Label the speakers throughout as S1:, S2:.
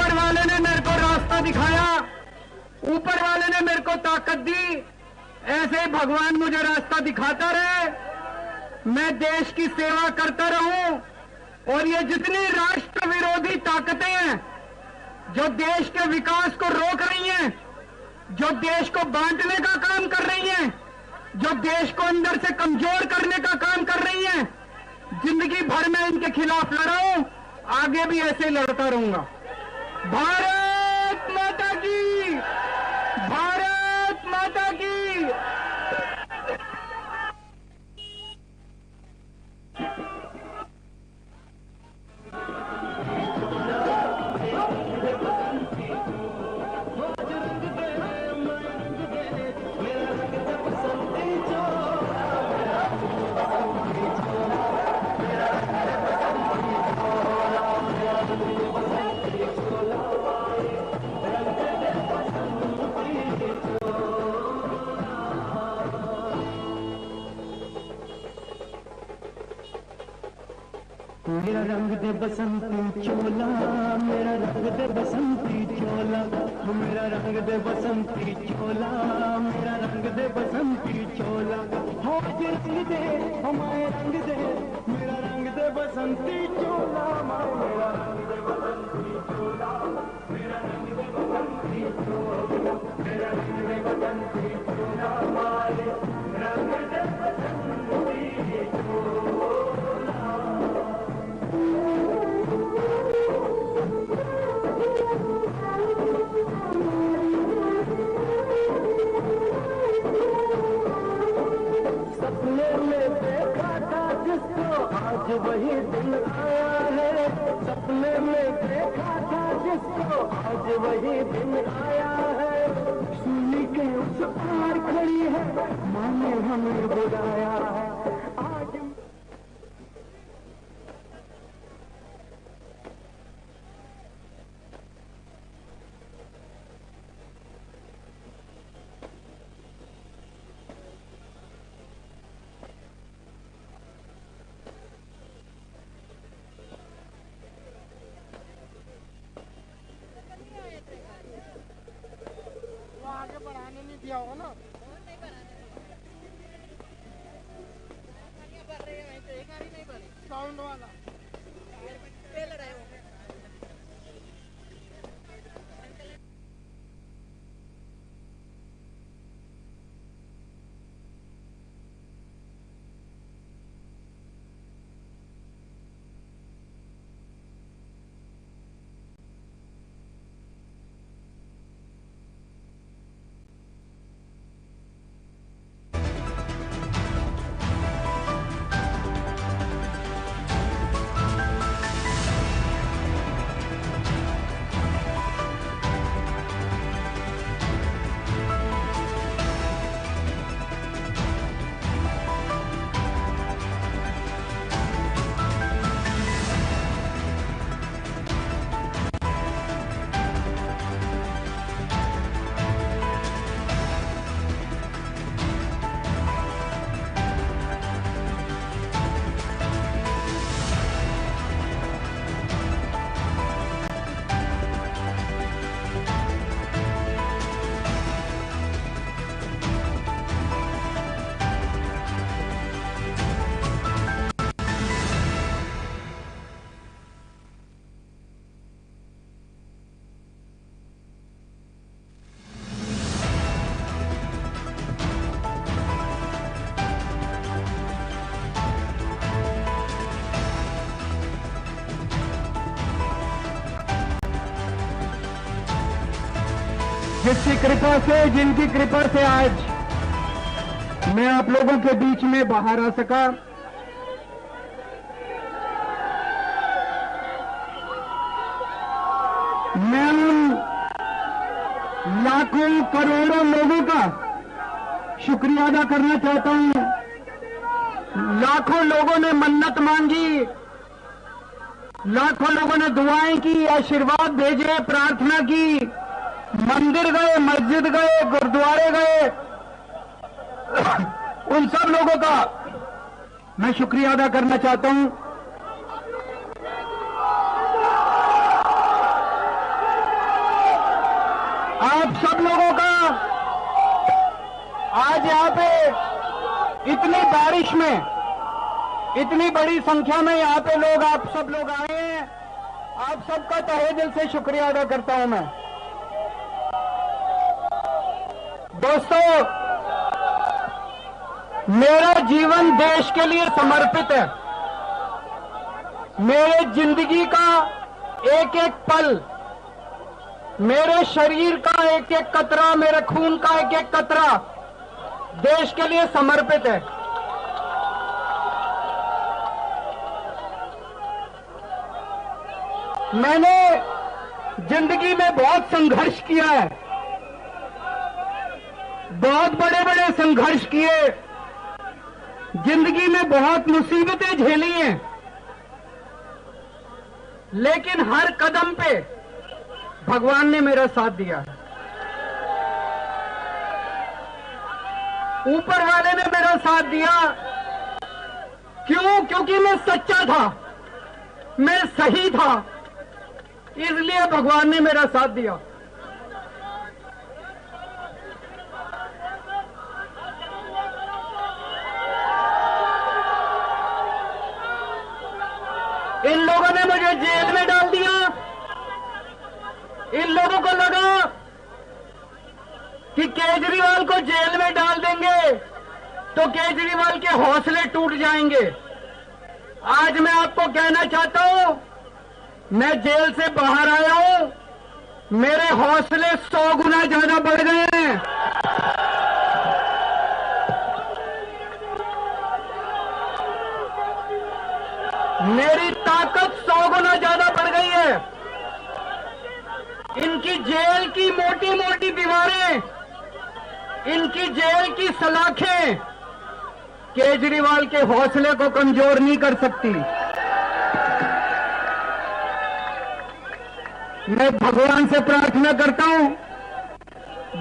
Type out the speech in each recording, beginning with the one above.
S1: ऊपर वाले ने मेरे को रास्ता दिखाया, ऊपर वाले ने मेरे को ताकत दी, ऐसे ही भगवान मुझे रास्ता दिखाता रहे, मैं देश की सेवा करता रहूं। और ये जितनी राष्ट्र विरोधी ताकतें हैं जो देश के विकास को रोक रही हैं, जो देश को बांटने का काम कर रही हैं, जो देश को अंदर से कमजोर करने का काम कर रही हैं, जिंदगी भर में इनके खिलाफ लड़ा हूं, आगे भी ऐसे लड़ता रहूंगा। भारत माता की, भारत माता की।
S2: मेरा रंग दे बसंती चोला, मेरा रंग दे बसंती चोला, मेरा रंग दे बसंती चोला, मेरा रंग दे बसंती चोला। हो रंग दे हमारे रंग दे, मेरा रंग दे बसंती चोला, मेरा रंग दे बसंती चोला, मेरा रंग दे बसंती चोला, मेरा रंग दे बसंती चोला, हमारे रंग दे बसंती चोला। सपने में देखा था जिसको आज वही दिन आया है, सपने में देखा था जिसको आज वही दिन आया है। सुनी के उस पार खड़ी है, माँ ने हमें बुलाया है आज।
S3: आगे बढ़ाने नहीं दिया होगा ना, साउंड वाला लड़ाई हो गया।
S1: जिसकी कृपा से, जिनकी कृपा से आज मैं आप लोगों के बीच में बाहर आ सका। मैं उन लाखों करोड़ों लोगों का शुक्रिया अदा करना चाहता हूं। लाखों लोगों ने मन्नत मांगी, लाखों लोगों ने दुआएं की, आशीर्वाद भेजे, प्रार्थना की, मंदिर गए, मस्जिद गए, गुरुद्वारे गए। उन सब लोगों का मैं शुक्रिया अदा करना चाहता हूं। बारिश में इतनी बड़ी संख्या में यहाँ पे लोग, आप सब लोग आए हैं, आप सबका तहे दिल से शुक्रिया अदा करता हूं मैं। दोस्तों, मेरा जीवन देश के लिए समर्पित है। मेरे जिंदगी का एक एक पल, मेरे शरीर का एक एक कतरा, मेरे खून का एक एक कतरा देश के लिए समर्पित है। मैंने जिंदगी में बहुत संघर्ष किया है, बहुत बड़े बड़े संघर्ष किए, जिंदगी में बहुत मुसीबतें झेली हैं, लेकिन हर कदम पे भगवान ने मेरा साथ दिया। ऊपर वाले ने मेरा साथ दिया। क्यों? क्योंकि मैं सच्चा था, मैं सही था, इसलिए भगवान ने मेरा साथ दिया। इन लोगों ने मुझे जेल में डाल दिया। इन लोगों को लगा कि केजरीवाल को जेल में डाल देंगे तो केजरीवाल के हौसले टूट जाएंगे। आज मैं आपको कहना चाहता हूं, मैं जेल से बाहर आया हूं, मेरे हौसले 100 गुना ज्यादा बढ़ गए हैं। मेरी ताकत 100 गुना ज्यादा बढ़ गई है। इनकी जेल की मोटी मोटी दीवारें, इनकी जेल की सलाखें केजरीवाल के हौसले को कमजोर नहीं कर सकती। मैं भगवान से प्रार्थना करता हूं,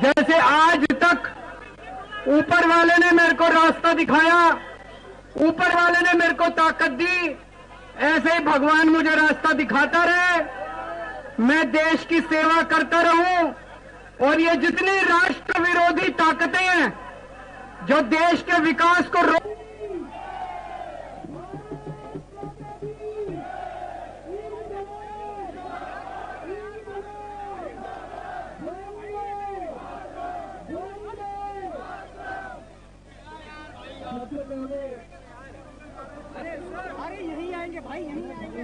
S1: जैसे आज तक ऊपर वाले ने मेरे को रास्ता दिखाया, ऊपर वाले ने मेरे को ताकत दी, ऐसे ही भगवान मुझे रास्ता दिखाता रहे, मैं देश की सेवा करता रहूं, और ये जितनी राष्ट्र विरोधी ताकतें हैं जो देश के विकास को
S3: अरे यहीं आएंगे भाई, यहीं आएंगे।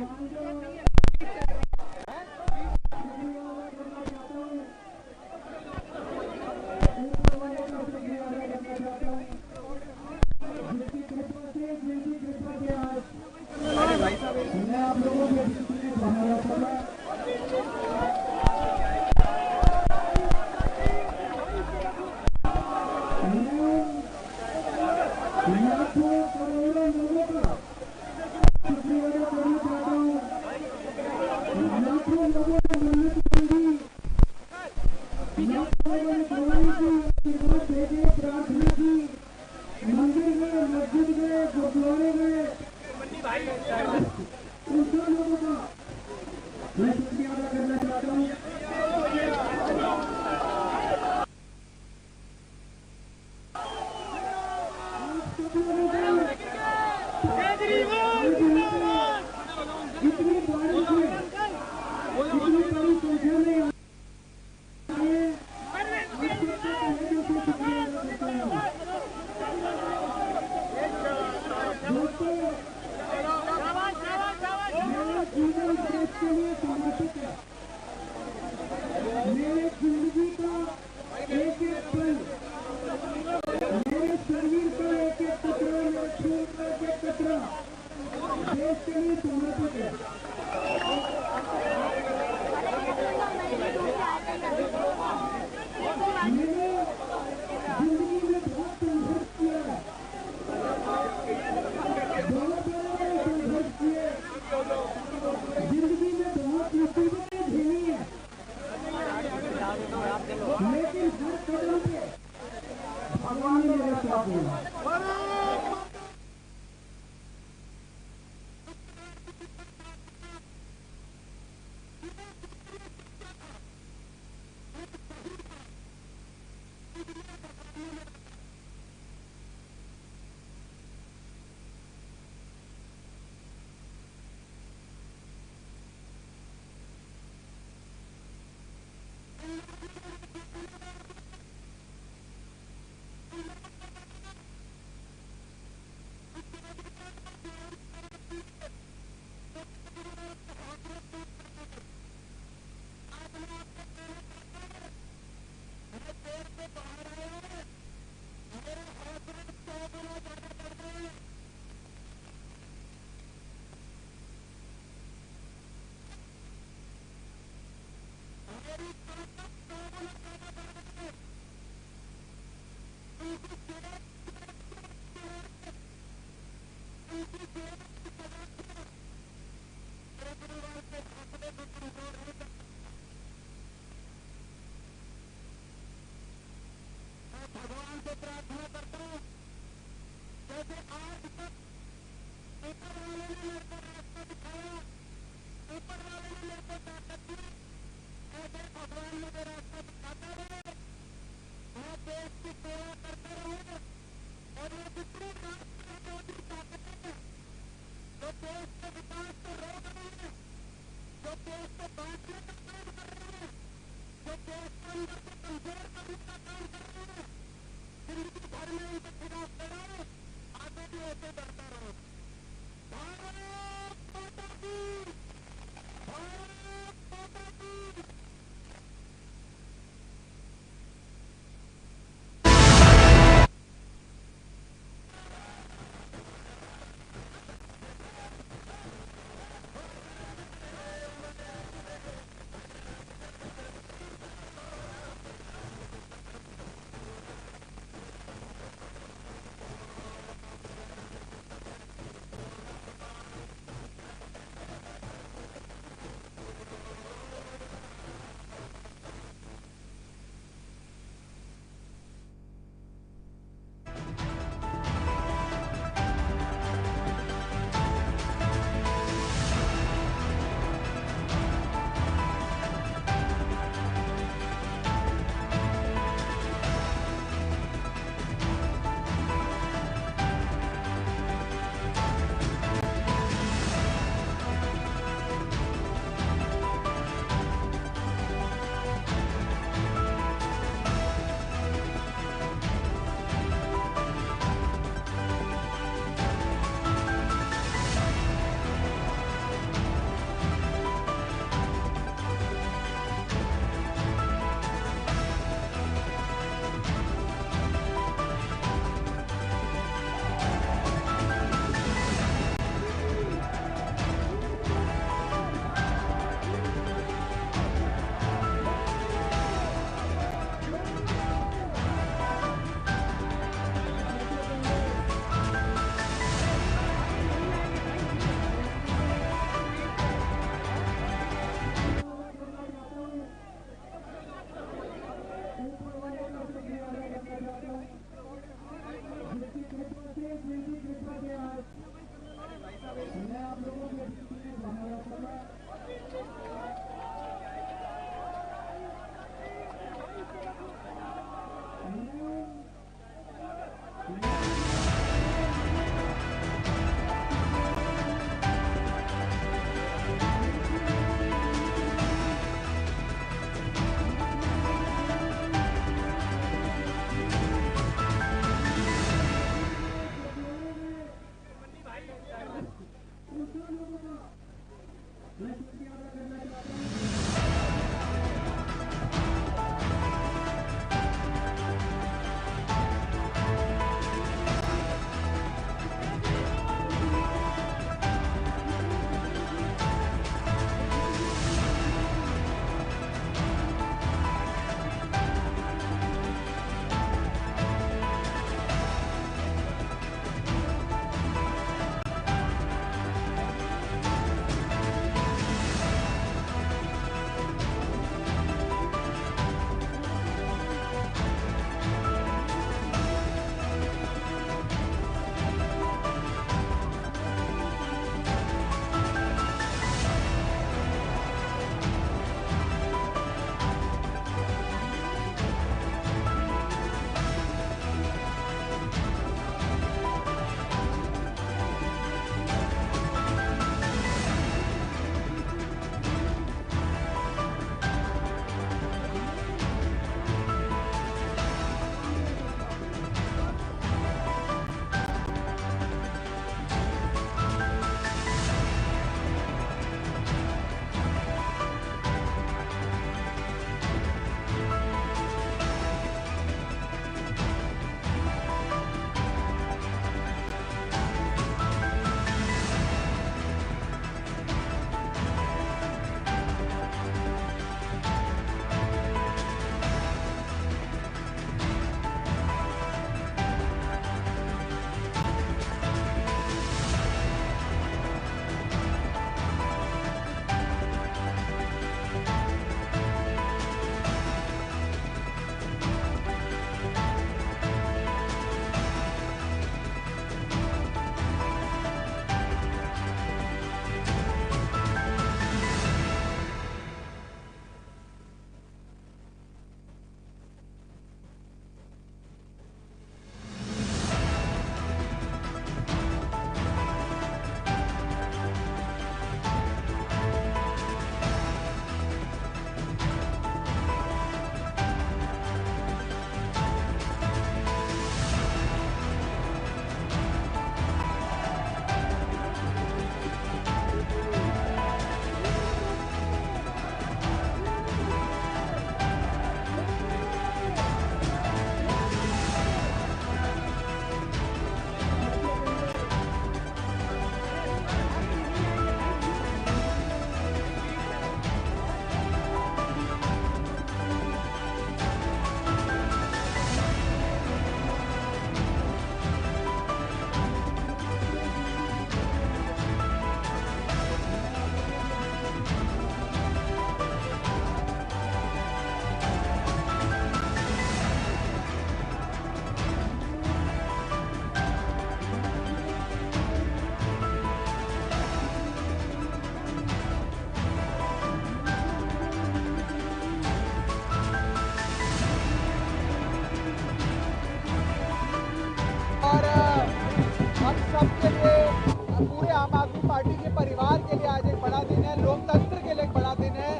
S4: लोकतंत्र के लिए एक बड़ा दिन है।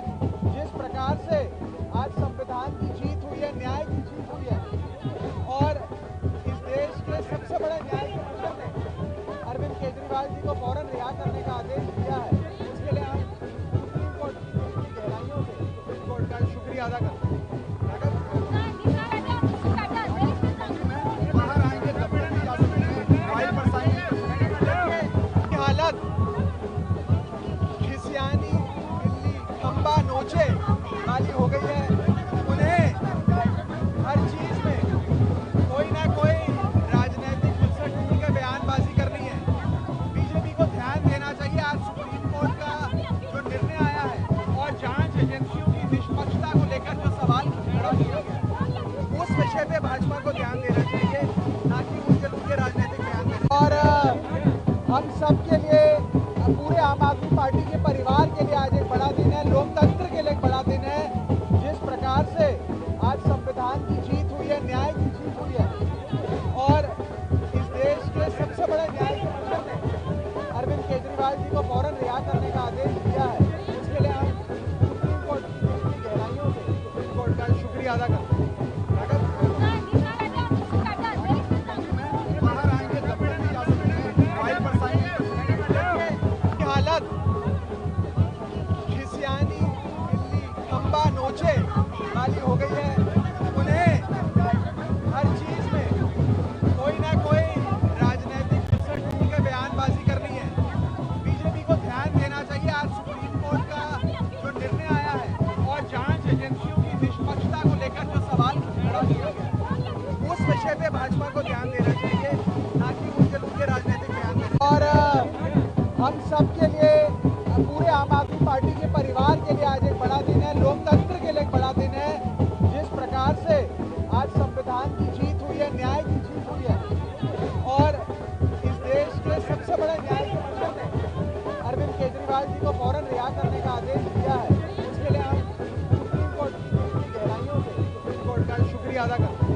S4: जिस प्रकार से आज संविधान की जीत हुई है, न्याय की जीत हुई है और इस देश के सबसे बड़े न्यायाधीश ने अरविंद केजरीवाल जी को फौरन रिहा करने का आदेश दिया है। इसके लिए हम सुप्रीम कोर्ट की गहराइयों से सुप्रीम कोर्ट का शुक्रिया अदा करते हैं। बाहर आएंगे तब तक जा सकते हैं, मोबाइल पर साइन की हालत खिसियानी दिल्ली खंबा नोचे वाली हो गई है। उन्हें हर चीज में कोई ना कोई राजनीतिक उलझन ढूंढ के बयानबाजी करनी है। बीजेपी को ध्यान देना चाहिए आज सुप्रीम कोर्ट का जो निर्णय आया है और जांच एजेंसियों की निष्पक्षता को लेकर जो सवाल खड़ा किया गया उस विषय पे भाजपा को ध्यान देना चाहिए, ना कि उनके राजनीतिक बयान देना। और हम सब के लिए, पूरे आम आदमी पार्टी के परिवार के लिए आज एक बड़ा दिन है, लोकतंत्र के लिए एक बड़ा दिन है। जिस प्रकार से आज संविधान की जीत हुई है, न्याय की जीत हुई है और इस देश के सबसे बड़े न्यायाधीश ने अरविंद केजरीवाल जी को फौरन रिहा करने का आदेश दिया है। इसके लिए हम सुप्रीम कोर्ट की गहराइयों से सुप्रीम कोर्ट का शुक्रिया अदा करते हैं। बाहर आएंगे तब तक जा सकते हैं, मोबाइल पर साइन की हालत खिसियानी दिल्ली खंबा नोचे वाली हो गई है। उन्हें हर चीज में कोई ना कोई राजनीतिक उलझन ढूंढ के बयानबाजी करनी है। बीजेपी को ध्यान देना चाहिए आज सुप्रीम कोर्ट का जो निर्णय आया है और जांच एजेंसियों की निष्पक्षता को लेकर जो सवाल खड़ा किया गया उस विषय पे भाजपा को ध्यान देना चाहिए, ना कि उनके राजनीतिक बयान देना। और हम सब के लिए, पूरे आम आदमी पार्टी के परिवार के लिए आज एक बड़ा दिन है, लोकतंत्र के लिए एक बड़ा दिन है। जिस प्रकार से आज संविधान की जीत हुई है, न्याय की जीत हुई है और इस देश के सबसे बड़े न्यायाधीश ने अरविंद केजरीवाल जी को फौरन रिहा करने का आदेश दिया है। इसके लिए हम सुप्रीम कोर्ट की गहराइयों से सुप्रीम कोर्ट का शुक्रिया अदा करते हैं।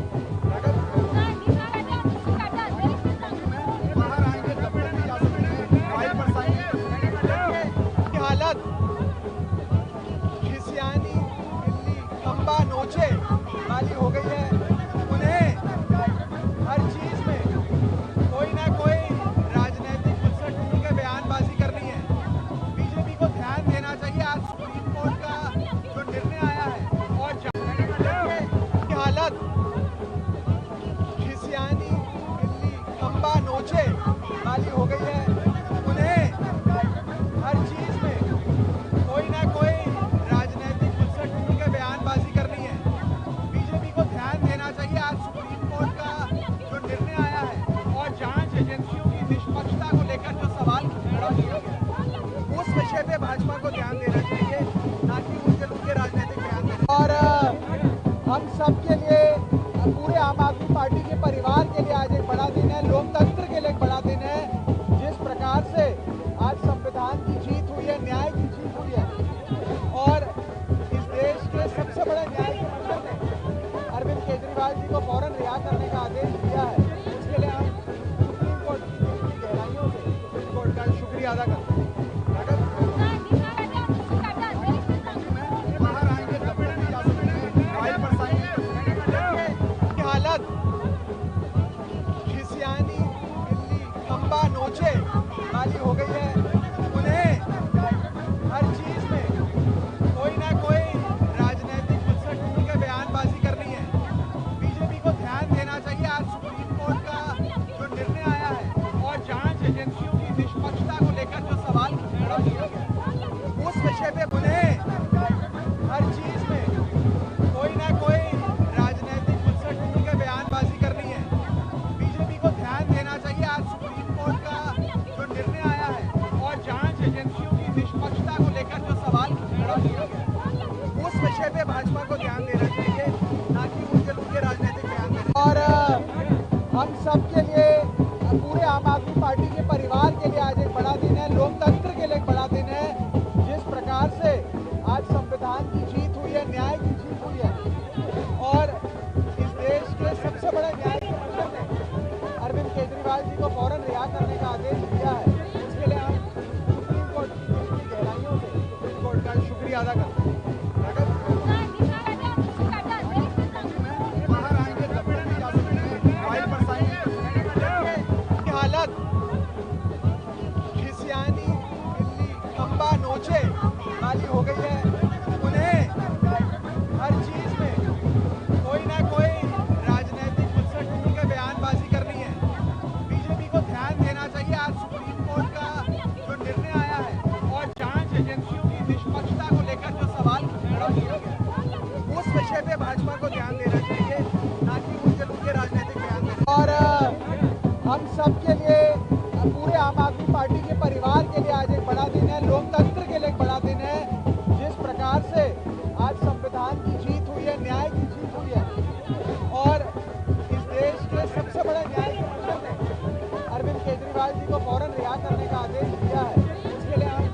S4: बाहर आएंगे तब तक जा सकते हैं, मोबाइल पर साइन की हालत खिसियानी दिल्ली खंबा नोचे वाली हो गई है। उन्हें हर चीज में कोई ना कोई राजनीतिक उलझन ढूंढ के बयानबाजी करनी है। बीजेपी को ध्यान देना चाहिए आज सुप्रीम कोर्ट का जो निर्णय आया है और की हालत खिसियानी दिल्ली खंबा नोचे वाली हो गई है। उन्हें हर चीज में कोई ना कोई राजनीतिक उलझन ढूंढ के बयानबाजी करनी है। बीजेपी को ध्यान देना चाहिए आज सुप्रीम कोर्ट का जो निर्णय आया है और जांच एजेंसियों की निष्पक्षता को लेकर जो सवाल खड़ा किया गया उस विषय पे भाजपा को ध्यान देना चाहिए, ना कि उनके राजनीतिक बयान देना। और हम सब के लिए, पूरे आम आदमी पार्टी के परिवार के लिए आज एक बड़ा दिन है, लोकतंत्र के लिए एक बड़ा दिन है। जिस प्रकार से आज संविधान की जीत हुई है, न्याय की जीत हुई है और इस देश के सबसे बड़े न्यायाधीश ने अरविंद केजरीवाल जी को फौरन रिहा करने का आदेश दिया है। इसके लिए हम सुप्रीम कोर्ट की गहराइयों से सुप्रीम कोर्ट का शुक्रिया अदा करते हैं। बाहर आएंगे तब तक जा सकते हैं, मोबाइल पर साइन की हालत खिसियानी दिल्ली खंबा नोचे वाली हो गई है। उन्हें हर चीज में कोई ना कोई राजनीतिक उलझन ढूंढ के बयानबाजी करनी है। बीजेपी को ध्यान देना चाहिए आज सुप्रीम कोर्ट का जो निर्णय आया है और जांच एजेंसियों की निष्पक्षता को लेकर जो सवाल खड़ा किया गया उस विषय पे उन्हें हर चीज में कोई ना कोई राजनीतिक उलझन ढूंढ के बयानबाजी करनी है। बीजेपी को ध्यान देना चाहिए आज सुप्रीम कोर्ट का जो निर्णय आया है और जांच एजेंसियों की निष्पक्षता को लेकर जो सवाल खड़ा किया गया उस विषय पे भाजपा को ध्यान देना चाहिए, ना कि उनके राजनीतिक बयान देना। और हम सब के लिए, पूरे आम आदमी पार्टी के परिवार के लिए आज एक बड़ा दिन है, लोकतंत्र के लिए एक बड़ा दिन है। जिस प्रकार से आज संविधान की जीत हुई है, न्याय की जीत हुई है और इस देश के सबसे बड़े न्यायाधीश ने अरविंद केजरीवाल जी को फौरन रिहा करने का आदेश दिया है। इसके लिए हम सुप्रीम कोर्ट की गहराइयों से अदा कर बाहर आएंगे तब भी नहीं जा सकते, मोबाइल पर साइन की हालत खिसियानी बिल्ली खंबा नोचे वाली हो गई है। उन्हें हर चीज में कोई ना कोई राजनीतिक मकसद ढूंढ के बयानबाजी करनी है। बीजेपी को ध्यान देना चाहिए आज सुप्रीम कोर्ट का जो निर्णय आया है और जांच एजेंसियों की निष्पक्षता को लेकर जो सवाल खड़ा किया गया, उस विषय पे भाजपा को ध्यान देना चाहिए, ना कि उनके राजनीतिक बयान देना। और हम सब के लिए, पूरे आम आदमी पार्टी के परिवार के लिए आज एक बड़ा दिन है, लोकतंत्र के लिए एक बड़ा दिन है। जिस प्रकार से आज संविधान की जीत हुई है, न्याय की जीत हुई है और इस देश के सबसे बड़े न्याय के मंत्री ने अरविंद केजरीवाल जी को फौरन रिहा करने का आदेश दिया है, इसके लिए हम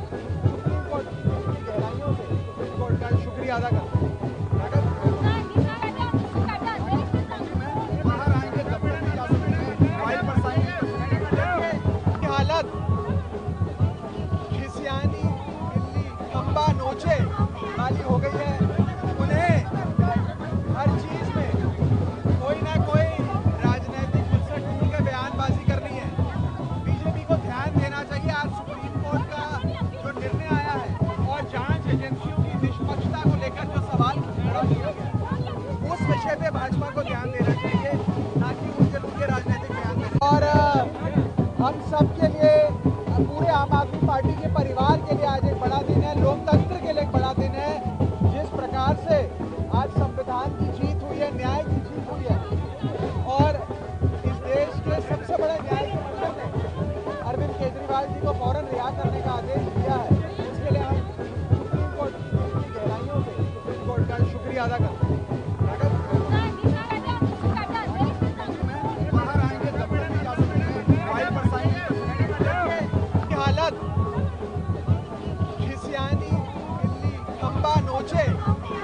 S4: सुप्रीम कोर्ट की गहराइयों से सुप्रीम कोर्ट का शुक्रिया अदा करते हैं। बाहर आएंगे तब भी नहीं जा सकते, मोबाइल पर साइन की हालत खिसियानी बिल्ली खंबा नोचे वाली हो गई है। उन्हें हर चीज में कोई ना कोई राजनीतिक मकसद ढूंढ के बयानबाजी करनी है। बीजेपी को ध्यान देना चाहिए आज सुप्रीम कोर्ट का जो निर्णय आया है और जांच एजेंसियों की निष्पक्षता को लेकर जो सवाल खड़ा किया गया, उस विषय पे भाजपा को ध्यान देना चाहिए, ना कि उनके राजनीतिक बयान देना। और हम सब के लिए, पूरे आम आदमी पार्टी के परिवार के लिए आज एक बड़ा दिन है, लोकतंत्र के लिए एक बड़ा दिन है। जिस प्रकार से आज संविधान की जीत हुई है, न्याय की जीत हुई है और इस देश के सबसे बड़े न्याय के मंत्री ने अरविंद केजरीवाल जी को फौरन रिहा करने का आदेश दिया है, इसके लिए हम सुप्रीम कोर्ट की गहराइयों से सुप्रीम कोर्ट का शुक्रिया अदा करते हैं। बाहर आएंगे तब भी नहीं जा सकते, मोबाइल पर साइन की हालत खिसियानी बिल्ली खंबा नोचे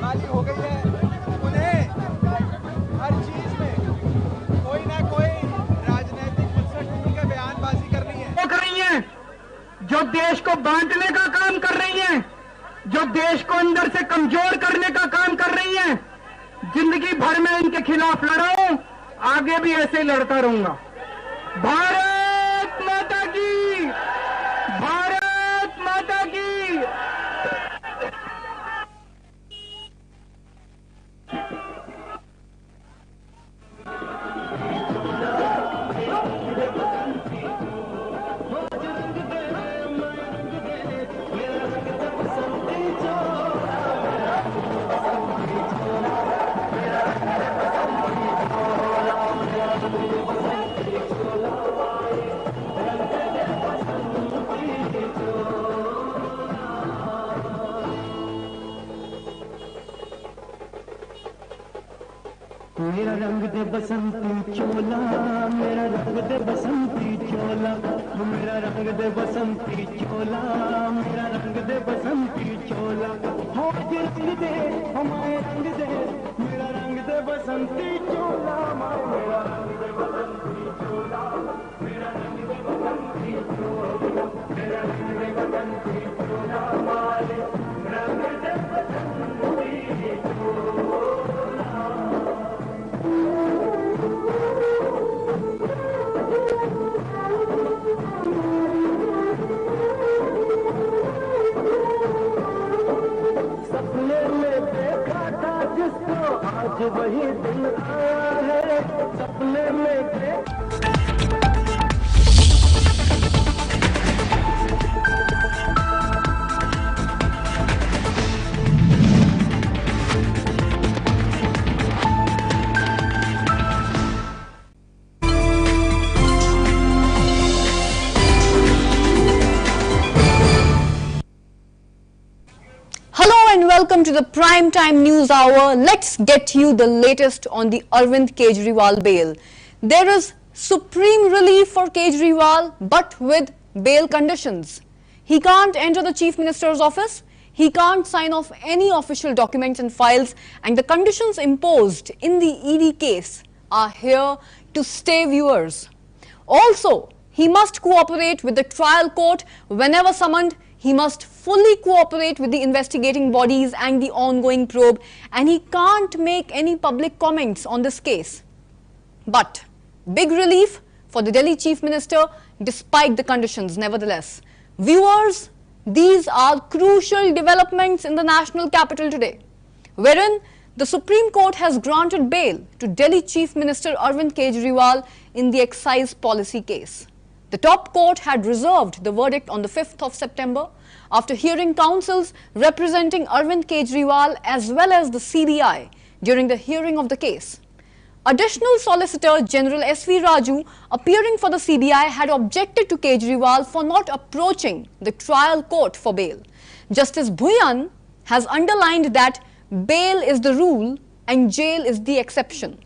S4: वाली हो गई है। उन्हें हर चीज में कोई ना कोई राजनीतिक मकसद ढूंढ के बयानबाजी करनी है।
S1: कर रही हैं, जो देश को बांटने का काम कर रही हैं, जो देश को अंदर से कमजोर करने का काम कर रही हैं। जिंदगी भर में इनके खिलाफ लड़ा हूं, आगे भी ऐसे ही लड़ता रहूंगा। भारत माता की, भारत माता की।
S2: मेरा रंग दे बसंती चोला, मेरा रंग दे बसंती चोला, मेरा रंग दे बसंती चोला, मेरा रंग दे बसंती चोला। हो रंग दे, हमारे रंग दे, मेरा रंग दे बसंती चोला, मेरा रंग दे बसंती चोला, मेरा रंग दे बसंती चोला, मेरा रंग दे बसंती चोला, हमारे रंग दे बसंती चोला। सपने में देखा था जिसको, आज वही दिन आया है। सपने में
S5: welcome to the prime time news hour. Let's get you the latest on the Arvind Kejriwal bail. There is supreme relief for Kejriwal, but with bail conditions. He can't enter the Chief Minister's office. He can't sign off any official documents and files, and the conditions imposed in the ED case are here to stay, viewers. Also, he must cooperate with the trial court whenever summoned. He must fully cooperate with the investigating bodies and the ongoing probe, and he can't make any public comments on this case. But big relief for the Delhi Chief Minister despite the conditions nevertheless. Viewers, these are crucial developments in the national capital today, wherein the Supreme Court has granted bail to Delhi Chief Minister Arvind Kejriwal in the excise policy case. The top court had reserved the verdict on the 5th of September after hearing counsels representing Arvind Kejriwal as well as the CBI during the hearing of the case. Additional Solicitor General S.V. Raju, appearing for the CBI, had objected to Kejriwal for not approaching the trial court for bail. Justice Bhuyan has underlined that bail is the rule and jail is the exception.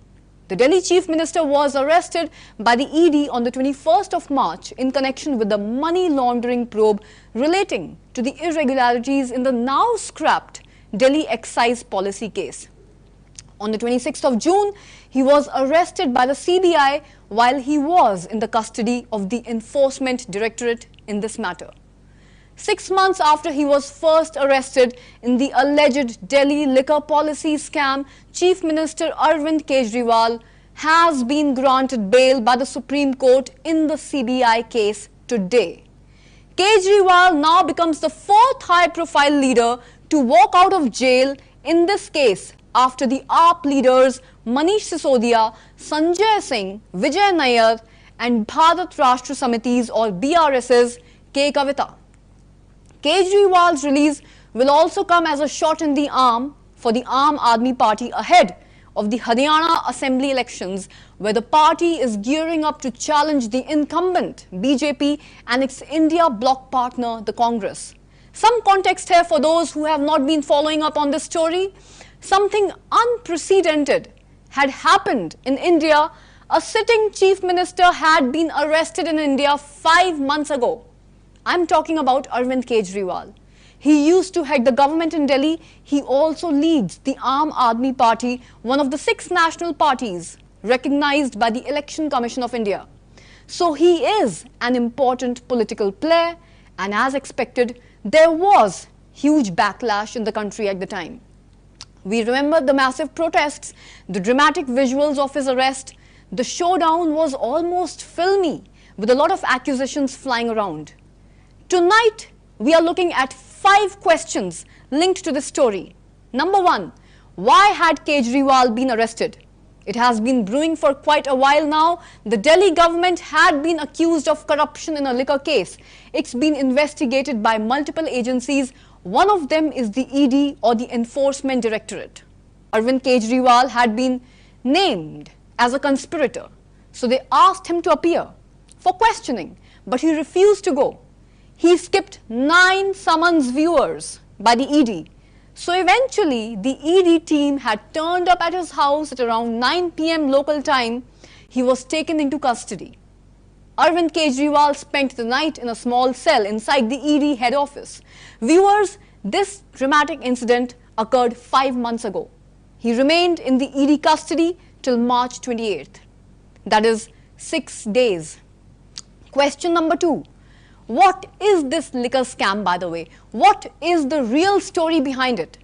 S5: The Delhi Chief Minister was arrested by the ED on the 21st of March in connection with the money laundering probe relating to the irregularities in the now scrapped Delhi excise policy case. On the 26th of June, he was arrested by the CBI while he was in the custody of the Enforcement Directorate in this matter. 6 months after he was first arrested in the alleged Delhi liquor policy scam, Chief Minister Arvind Kejriwal has been granted bail by the Supreme Court in the CBI case today. Kejriwal now becomes the fourth high-profile leader to walk out of jail in this case after the AAP leaders Manish Sisodia, Sanjay Singh, Vijay Nair and Bharat Rashtra Samiti's or BRS's K. Kavita. Kejriwal's release will also come as a shot in the arm for the Aam Aadmi Party ahead of the Haryana Assembly elections, where the party is gearing up to challenge the incumbent BJP and its India bloc partner, the Congress. Some context here for those who have not been following up on this story. Something unprecedented had happened in India. A sitting chief minister had been arrested in India 5 months ago. I'm talking about Arvind Kejriwal. He used to head the government in Delhi. He also leads the Aam Aadmi Party, one of the 6 national parties recognized by the Election Commission of India. So he is an important political player, and as expected, there was huge backlash in the country at the time. We remember the massive protests, the dramatic visuals of his arrest. The showdown was almost filmy, with a lot of accusations flying around. Tonight, we are looking at 5 questions linked to this story. Number 1, why had Kejriwal been arrested? It has been brewing for quite a while now. The Delhi government had been accused of corruption in a liquor case. It's been investigated by multiple agencies. One of them is the ED or the Enforcement Directorate. Arvind Kejriwal had been named as a conspirator. So they asked him to appear for questioning, but he refused to go. He skipped 9 summons viewers by the ED. So eventually, the ED team had turned up at his house at around 9 p.m. local time. He was taken into custody. Arvind Kejriwal spent the night in a small cell inside the ED head office. Viewers, this dramatic incident occurred 5 months ago. He remained in the ED custody till March 28th. That is 6 days. Question number 2. What is this liquor scam, by the way? What is the real story behind it?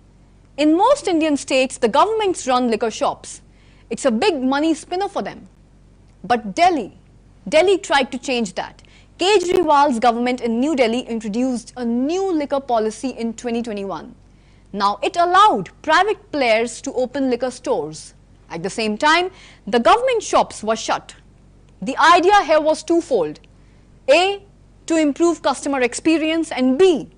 S5: In most Indian states, the governments run liquor shops. It's a big money spinner for them. But Delhi tried to change that. Kejriwal's government in New Delhi introduced a new liquor policy in 2021. Now, it allowed private players to open liquor stores. At the same time, the government shops were shut. The idea here was twofold. A, to improve customer experience, and B,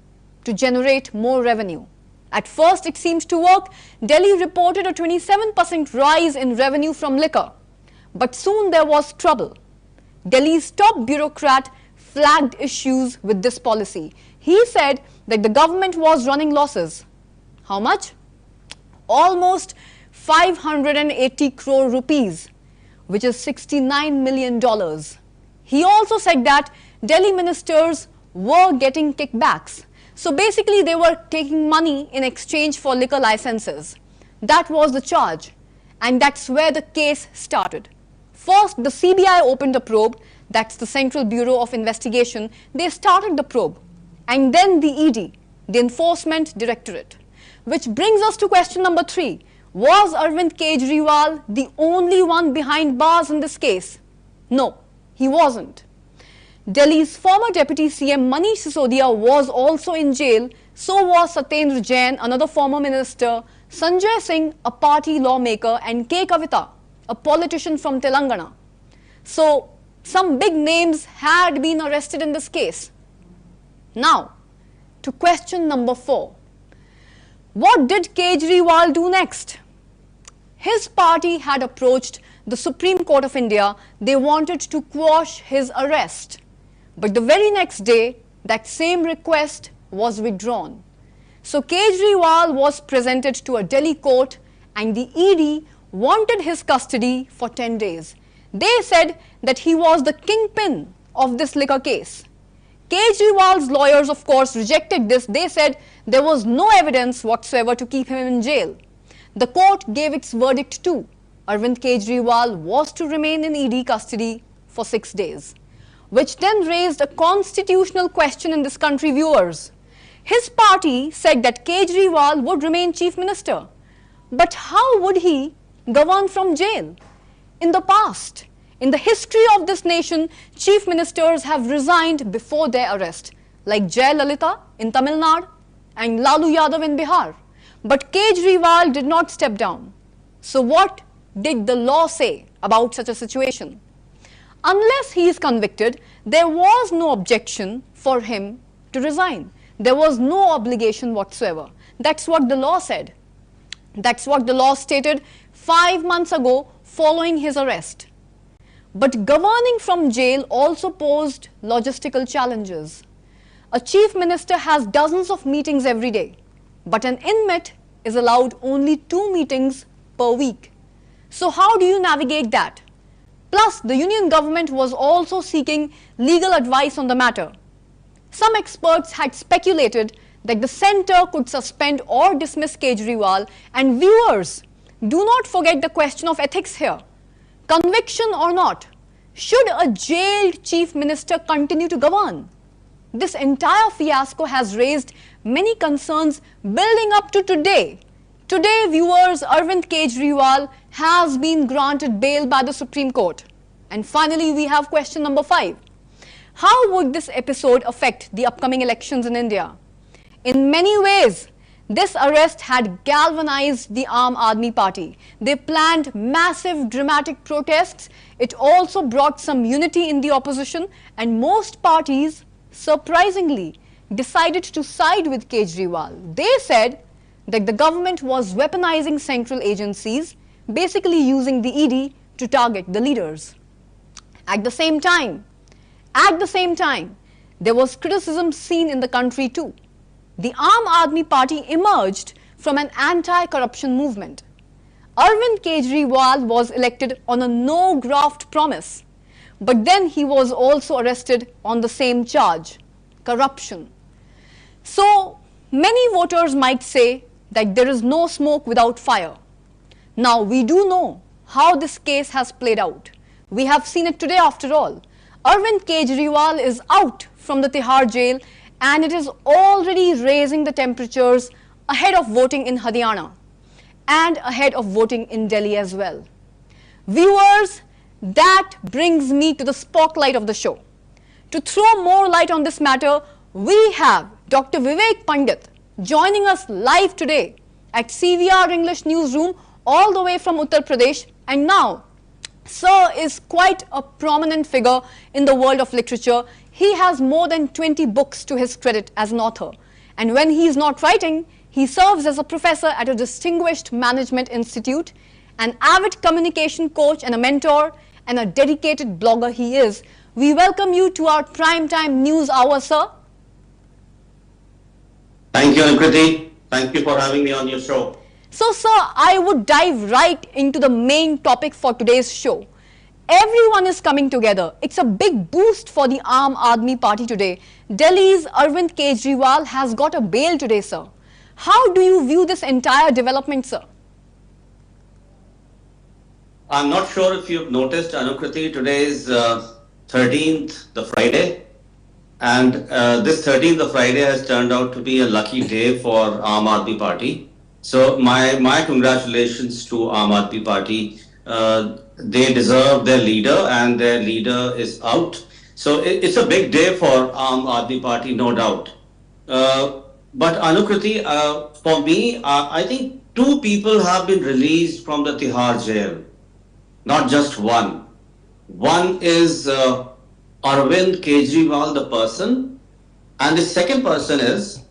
S5: to generate more revenue. At first, it seems to work. Delhi reported a 27% rise in revenue from liquor. But soon there was trouble. Delhi's top bureaucrat flagged issues with this policy. He said that the government was running losses. How much? Almost 580 crore rupees, which is $69 million. He also said that Delhi ministers were getting kickbacks. So basically, they were taking money in exchange for liquor licenses. That was the charge. And that's where the case started. First, the CBI opened a probe. That's the Central Bureau of Investigation. They started the probe. And then the ED, the Enforcement Directorate. Which brings us to question number 3. Was Arvind Kejriwal the only one behind bars in this case? No, he wasn't. Delhi's former Deputy CM Manish Sisodia was also in jail. So was Satyendra Jain, another former minister, Sanjay Singh, a party lawmaker, and K. Kavita, a politician from Telangana. So, some big names had been arrested in this case. Now, to question number 4. What did Kejriwal do next? His party had approached the Supreme Court of India. They wanted to quash his arrest. But the very next day, that same request was withdrawn. So Kejriwal was presented to a Delhi court and the ED wanted his custody for 10 days. They said that he was the kingpin of this liquor case. Kejriwal's lawyers, of course, rejected this. They said there was no evidence whatsoever to keep him in jail. The court gave its verdict too. Arvind Kejriwal was to remain in ED custody for 6 days, which then raised a constitutional question in this country, viewers. His party said that Kejriwal would remain chief minister. But how would he govern from jail? In the past, in the history of this nation, chief ministers have resigned before their arrest, like Jayalalitha in Tamil Nadu and Lalu Yadav in Bihar. But Kejriwal did not step down. So what did the law say about such a situation? Unless he is convicted, there was no objection for him to resign. There was no obligation whatsoever. That's what the law said. That's what the law stated 5 months ago following his arrest. But governing from jail also posed logistical challenges. A chief minister has dozens of meetings every day, but an inmate is allowed only 2 meetings per week. So how do you navigate that? Plus, the union government was also seeking legal advice on the matter. Some experts had speculated that the centre could suspend or dismiss Kejriwal, and viewers, do not forget the question of ethics here. Conviction or not, should a jailed chief minister continue to govern? This entire fiasco has raised many concerns building up to today. Today, viewers, Arvind Kejriwal has been granted bail by the Supreme Court. And finally, we have question number 5. How would this episode affect the upcoming elections in India? In many ways, this arrest had galvanized the Aam Aadmi Party. They planned massive dramatic protests. It also brought some unity in the opposition, and most parties, surprisingly, decided to side with Kejriwal. They said that the government was weaponizing central agencies, basically using the ED to target the leaders. At the same time, there was criticism seen in the country too. The Aam Aadmi Party emerged from an anti-corruption movement. Arvind Kejriwal was elected on a no-graft promise, but then he was also arrested on the same charge, corruption. So, many voters might say that there is no smoke without fire. Now, we do know how this case has played out. We have seen it today after all. Arvind Kejriwal is out from the Tihar jail, and it is already raising the temperatures ahead of voting in Haryana and ahead of voting in Delhi as well. Viewers, that brings me to the spotlight of the show. To throw more light on this matter, we have Dr. Vivek Pandit joining us live today at CVR English newsroom all the way from Uttar Pradesh. And now, Sir is quite a prominent figure in the world of literature. He has more than 20 books to his credit as an author. And when he is not writing, he serves as a professor at a distinguished management institute, an avid communication coach and a mentor, and a dedicated blogger he is. We welcome you to our Primetime News Hour, sir.
S6: Thank you, Anukriti. Thank you for having me on your show.
S5: So, sir, I would dive right into the main topic for today's show. Everyone is coming together. It's a big boost for the Aam Aadmi Party today. Delhi's Arvind Kejriwal has got a bail today, sir. How do you view this entire development, sir?
S6: I'm not sure if you've noticed, Anukriti, today is 13th, the Friday. And this 13th of Friday has turned out to be a lucky day for Aam Aadmi Party. So my congratulations to Aam Aadmi Party. They deserve their leader, and their leader is out. So it's a big day for Aam Aadmi Party, no doubt. But Anukriti, for me, I think two people have been released from the Tihar jail, not just one. One is Arvind Kejriwal, the person, and the second person is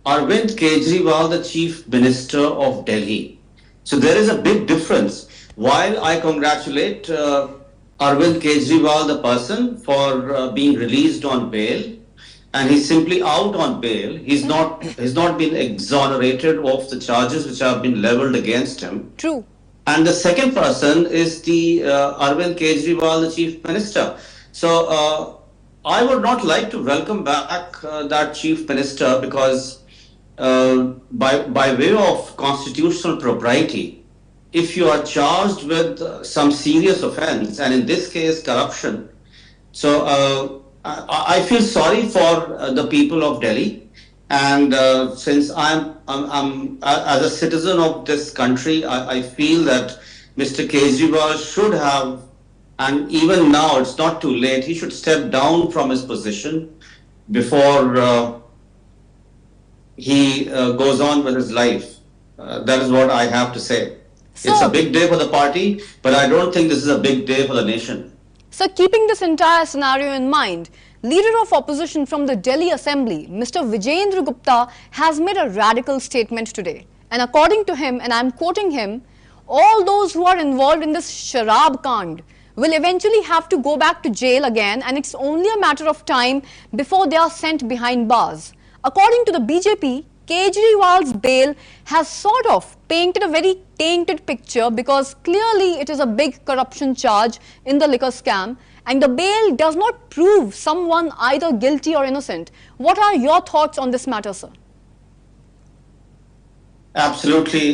S6: Arvind Kejriwal, the Chief Minister of Delhi. So there is a big difference. While I congratulate Arvind Kejriwal, the person, for being released on bail, and he's simply out on bail. He's not been exonerated of the charges which have been leveled against him.
S5: True.
S6: And the second person is the Arvind Kejriwal, the Chief Minister. So I would not like to welcome back that Chief Minister because by way of constitutional propriety, if you are charged with some serious offense, and in this case corruption, so I feel sorry for the people of Delhi, and since I'm as a citizen of this country, I feel that Mr. Kejriwal should have, and even now it's not too late, he should step down from his position before he goes on with his life. That is what I have to say.
S5: So,
S6: it's a big day for the party, but I don't think this is a big day for the nation.
S5: So keeping this entire scenario in mind, Leader of Opposition from the Delhi Assembly, Mr. Vijayendra Gupta, has made a radical statement today. And according to him, and I'm quoting him, all those who are involved in this Sharab Kand will eventually have to go back to jail again, and it's only a matter of time before they are sent behind bars. According to the BJP, Kejriwal's bail has sort of painted a very tainted picture because clearly it is a big corruption charge in the liquor scam, and the bail does not prove someone either guilty or innocent. What are your thoughts on this matter, sir?
S6: Absolutely.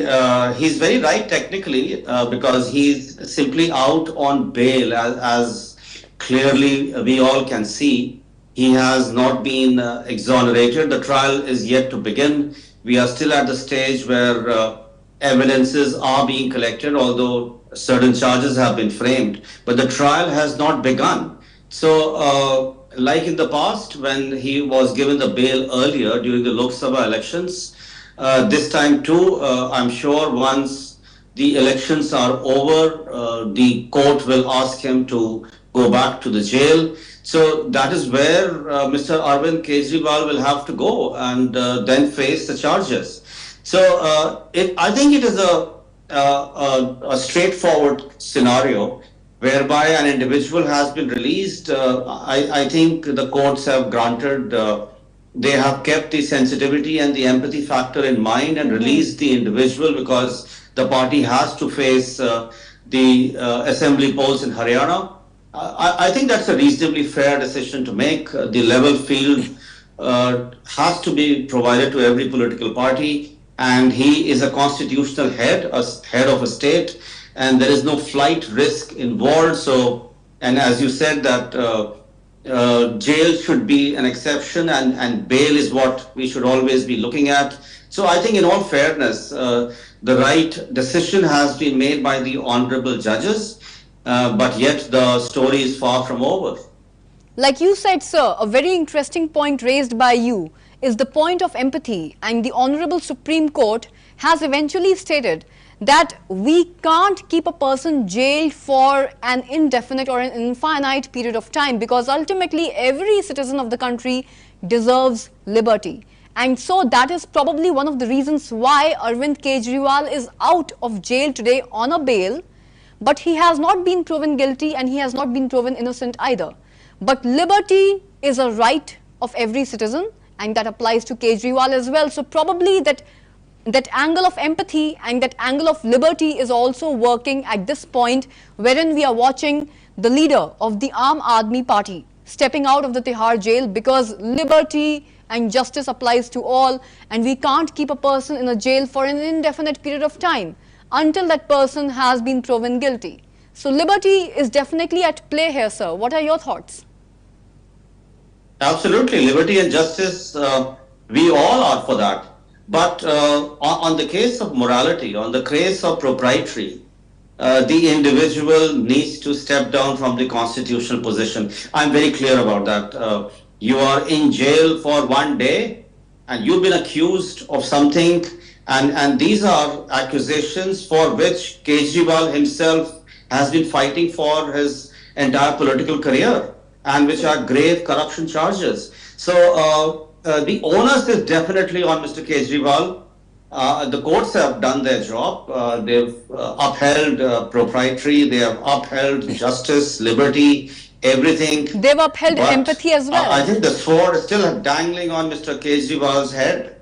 S6: He's very right technically because he's simply out on bail as clearly we all can see. He has not been exonerated. The trial is yet to begin. We are still at the stage where evidences are being collected, although certain charges have been framed, but the trial has not begun. So, like in the past, when he was given the bail earlier during the Lok Sabha elections, this time too, I'm sure once the elections are over, the court will ask him to go back to the jail. So that is where Mr. Arvind Kejriwal will have to go and then face the charges. So I think it is a straightforward scenario whereby an individual has been released. I think the courts have granted, they have kept the sensitivity and the empathy factor in mind and released the individual because the party has to face the assembly polls in Haryana. I think that's a reasonably fair decision to make. The level field has to be provided to every political party, and he is a constitutional head of a state, and there is no flight risk involved. So, and as you said that jail should be an exception and bail is what we should always be looking at. So I think in all fairness, the right decision has been made by the honorable judges. But yet the story is far from over.
S5: Like you said, sir, a very interesting point raised by you is the point of empathy, and the Honorable Supreme Court has eventually stated that we can't keep a person jailed for an indefinite or an infinite period of time because ultimately every citizen of the country deserves liberty. And so that is probably one of the reasons why Arvind Kejriwal is out of jail today on a bail. But he has not been proven guilty and he has not been proven innocent either. But liberty is a right of every citizen, and that applies to Kejriwal as well. So probably that angle of empathy and that angle of liberty is also working at this point, wherein we are watching the leader of the Aam Aadmi Party stepping out of the Tihar jail because liberty and justice applies to all, and we can't keep a person in a jail for an indefinite period of time until that person has been proven guilty. So liberty is definitely at play here, sir. What are your thoughts?
S6: Absolutely, liberty and justice, we all are for that. But on the case of morality, on the case of proprietary, the individual needs to step down from the constitutional position. I'm very clear about that. You are in jail for one day and you've been accused of something, and these are accusations for which Kejriwal himself has been fighting for his entire political career, and which are grave corruption charges. So the onus is definitely on Mr. Kejriwal. The courts have done their job. They've upheld proprietary, they have upheld justice, liberty, everything.
S5: They've upheld
S6: But
S5: empathy as well.
S6: I think the sword is still dangling on Mr. Kejriwal's head.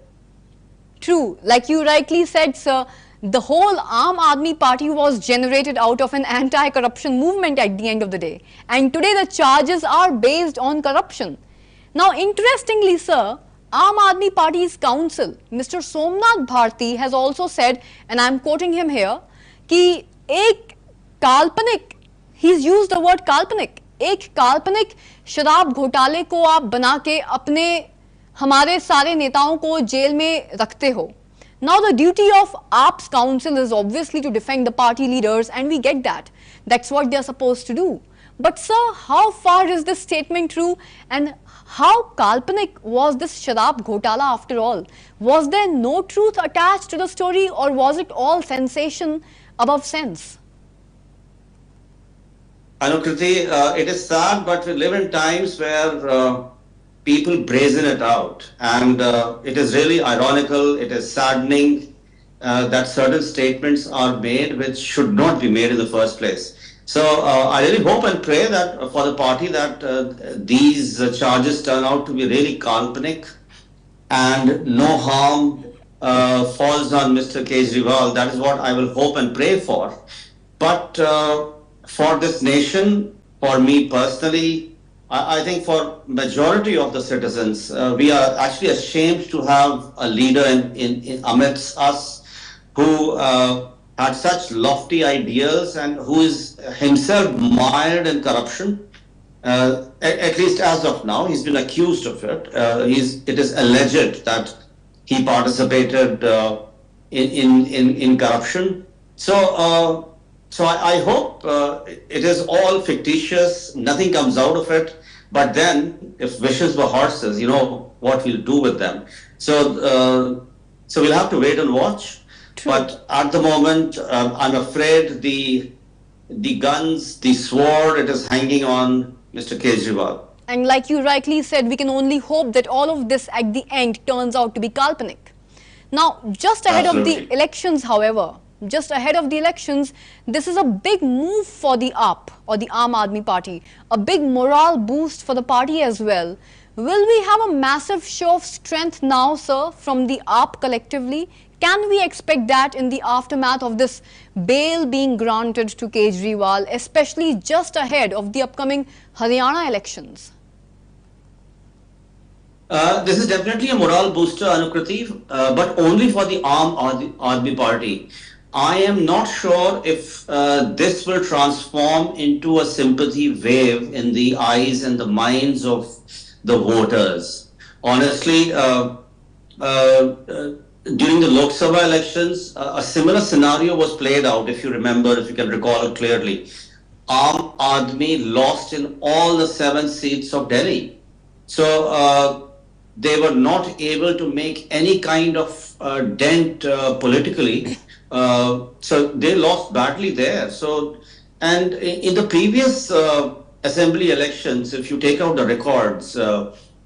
S5: True. Like you rightly said, sir, the whole Aam Aadmi Party was generated out of an anti-corruption movement at the end of the day. And today the charges are based on corruption. Now, interestingly, sir, Aam Aadmi Party's counsel, Mr. Somnath Bharti, has also said, and I'm quoting him here, कि एक काल्पनिक, he's used the word काल्पनिक, एक काल्पनिक शराब घोटाले को आप बना के अपने हमारे सारे नेताओं को जेल में रखते हो. Now the duty of AAP's council is obviously to defend the party leaders, and we get that. That's what they are supposed to do. But sir, how far is this statement true, and how kalpanik was this Sharab Ghotala after all? Was there no truth attached to the story, or was it all sensation above sense?
S6: Anukriti, it is sad, but we live in times where people brazen it out, and it is really ironical, it is saddening that certain statements are made which should not be made in the first place. So I really hope and pray that for the party that these charges turn out to be really kalpanik and no harm falls on Mr. Kejriwal. That is what I will hope and pray for. But for this nation, for me personally, I think for majority of the citizens, we are actually ashamed to have a leader in amidst us who had such lofty ideals and who is himself mired in corruption. At least as of now, he's been accused of it. It is alleged that he participated in corruption. So I hope it is all fictitious, nothing comes out of it. But then, if wishes were horses, you know what we'll do with them. So we'll have to wait and watch. True. But at the moment, I'm afraid the guns, the sword, it is hanging on Mr. Kejriwal.
S5: And like you rightly said, we can only hope that all of this at the end turns out to be kalpanik. Now, just ahead of the elections, however, just ahead of the elections, this is a big move for the AAP or the Aam Aadmi Party, a big morale boost for the party as well. Will we have a massive show of strength now, sir, from the AAP collectively? Can we expect that in the aftermath of this bail being granted to Kejriwal, especially just ahead of the upcoming Haryana elections?
S6: This is definitely a morale booster, Anukriti, but only for the Aam Aadmi Party. I am not sure if this will transform into a sympathy wave in the eyes and the minds of the voters. Honestly, during the Lok Sabha elections, a similar scenario was played out, if you remember, if you can recall it clearly. Aam Aadmi lost in all the 7 seats of Delhi. So they were not able to make any kind of dent politically. So they lost badly there. So, and in the previous assembly elections, if you take out the records,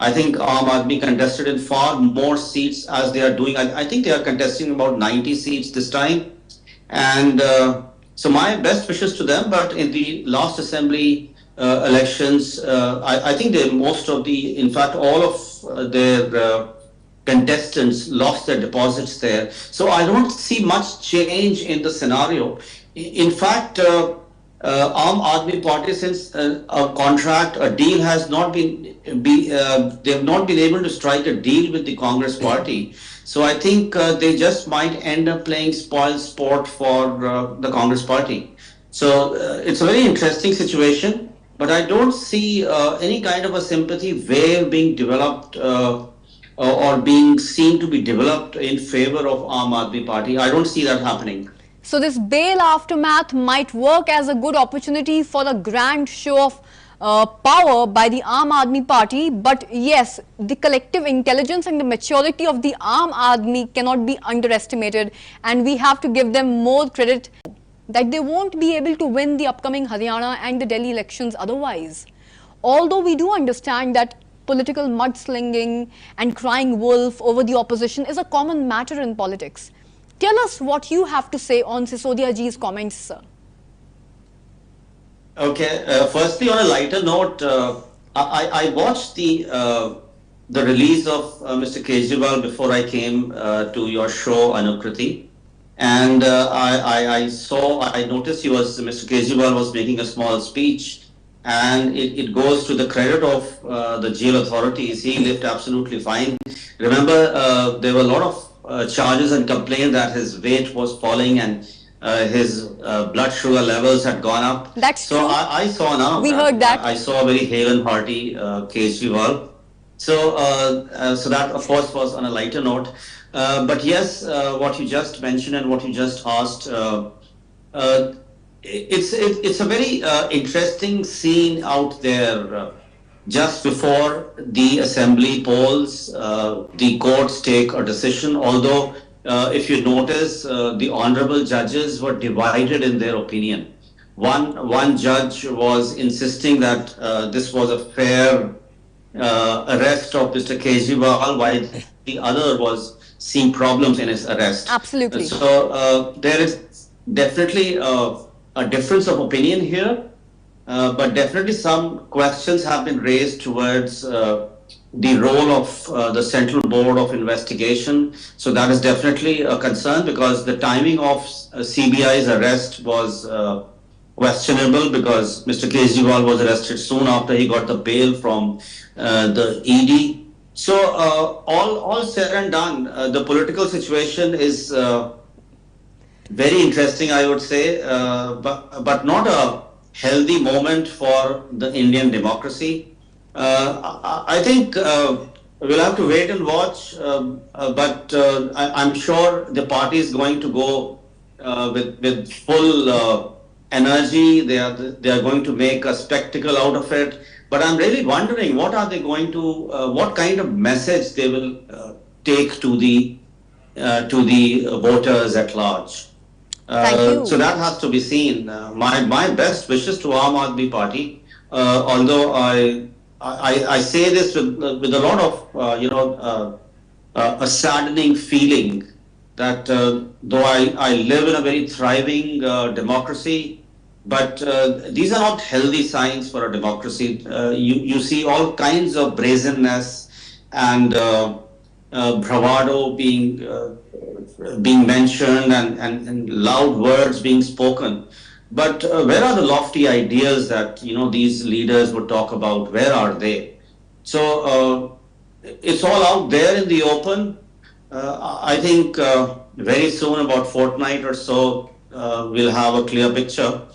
S6: I think Aam Aadmi contested in far more seats as they are doing. I think they are contesting about 90 seats this time. And so my best wishes to them. But in the last assembly elections, I think in fact, all of their contestants lost their deposits there. So I don't see much change in the scenario. In fact, Aam Aadmi Party, since a deal has not been, they have not been able to strike a deal with the Congress Party. So I think they just might end up playing spoil sport for the Congress Party. So it's a very interesting situation. but I don't see any kind of a sympathy wave being developed or being seen to be developed in favor of Aam Aadmi Party. I don't see that happening.
S5: So this bail aftermath might work as a good opportunity for a grand show of power by the Aam Aadmi Party, but yes, the collective intelligence and the maturity of the Aam Aadmi cannot be underestimated, and we have to give them more credit that they won't be able to win the upcoming Haryana and the Delhi elections otherwise. Although we do understand that political mudslinging and crying wolf over the opposition is a common matter in politics. Tell us what you have to say on Sisodia ji's comments, sir.
S6: Okay, firstly, on a lighter note, I watched the release of Mr. Kejriwal before I came to your show, Anukriti, and I noticed Mr. Kejriwal was making a small speech, and it goes to the credit of the jail authorities. He lived absolutely fine. Remember, there were a lot of charges and complaints that his weight was falling and his blood sugar levels had gone up.
S5: That's true.
S6: So I saw now.
S5: We heard that.
S6: I saw a very hale and hearty Kejriwal. So that of course was on a lighter note. But yes, what you just mentioned and what you just asked, it's a very interesting scene out there. Just before the assembly polls, the courts take a decision. Although, if you notice, the honorable judges were divided in their opinion. One judge was insisting that this was a fair arrest of Mr. Kejriwal, while the other was seeing problems in his arrest.
S5: Absolutely.
S6: So there is definitely a difference of opinion here. But definitely some questions have been raised towards the role of the Central Board of Investigation. So that is definitely a concern, because the timing of CBI's arrest was questionable, because Mr. Kejriwal was arrested soon after he got the bail from the ED. So all said and done, the political situation is very interesting, I would say, but not a healthy moment for the Indian democracy. I think we'll have to wait and watch, but I'm sure the party is going to go with full energy. They are going to make a spectacle out of it. But I'm really wondering, what are they going to? What kind of message they will take to the voters at large? So that has to be seen. My best wishes to Aam Aadmi Party. Although I say this with a lot of a saddening feeling that though I live in a very thriving democracy, but these are not healthy signs for a democracy. You see all kinds of brazenness and bravado being mentioned and loud words being spoken. But where are the lofty ideas that these leaders would talk about? Where are they? So it's all out there in the open. I think very soon, about fortnight or so, we'll have a clear picture.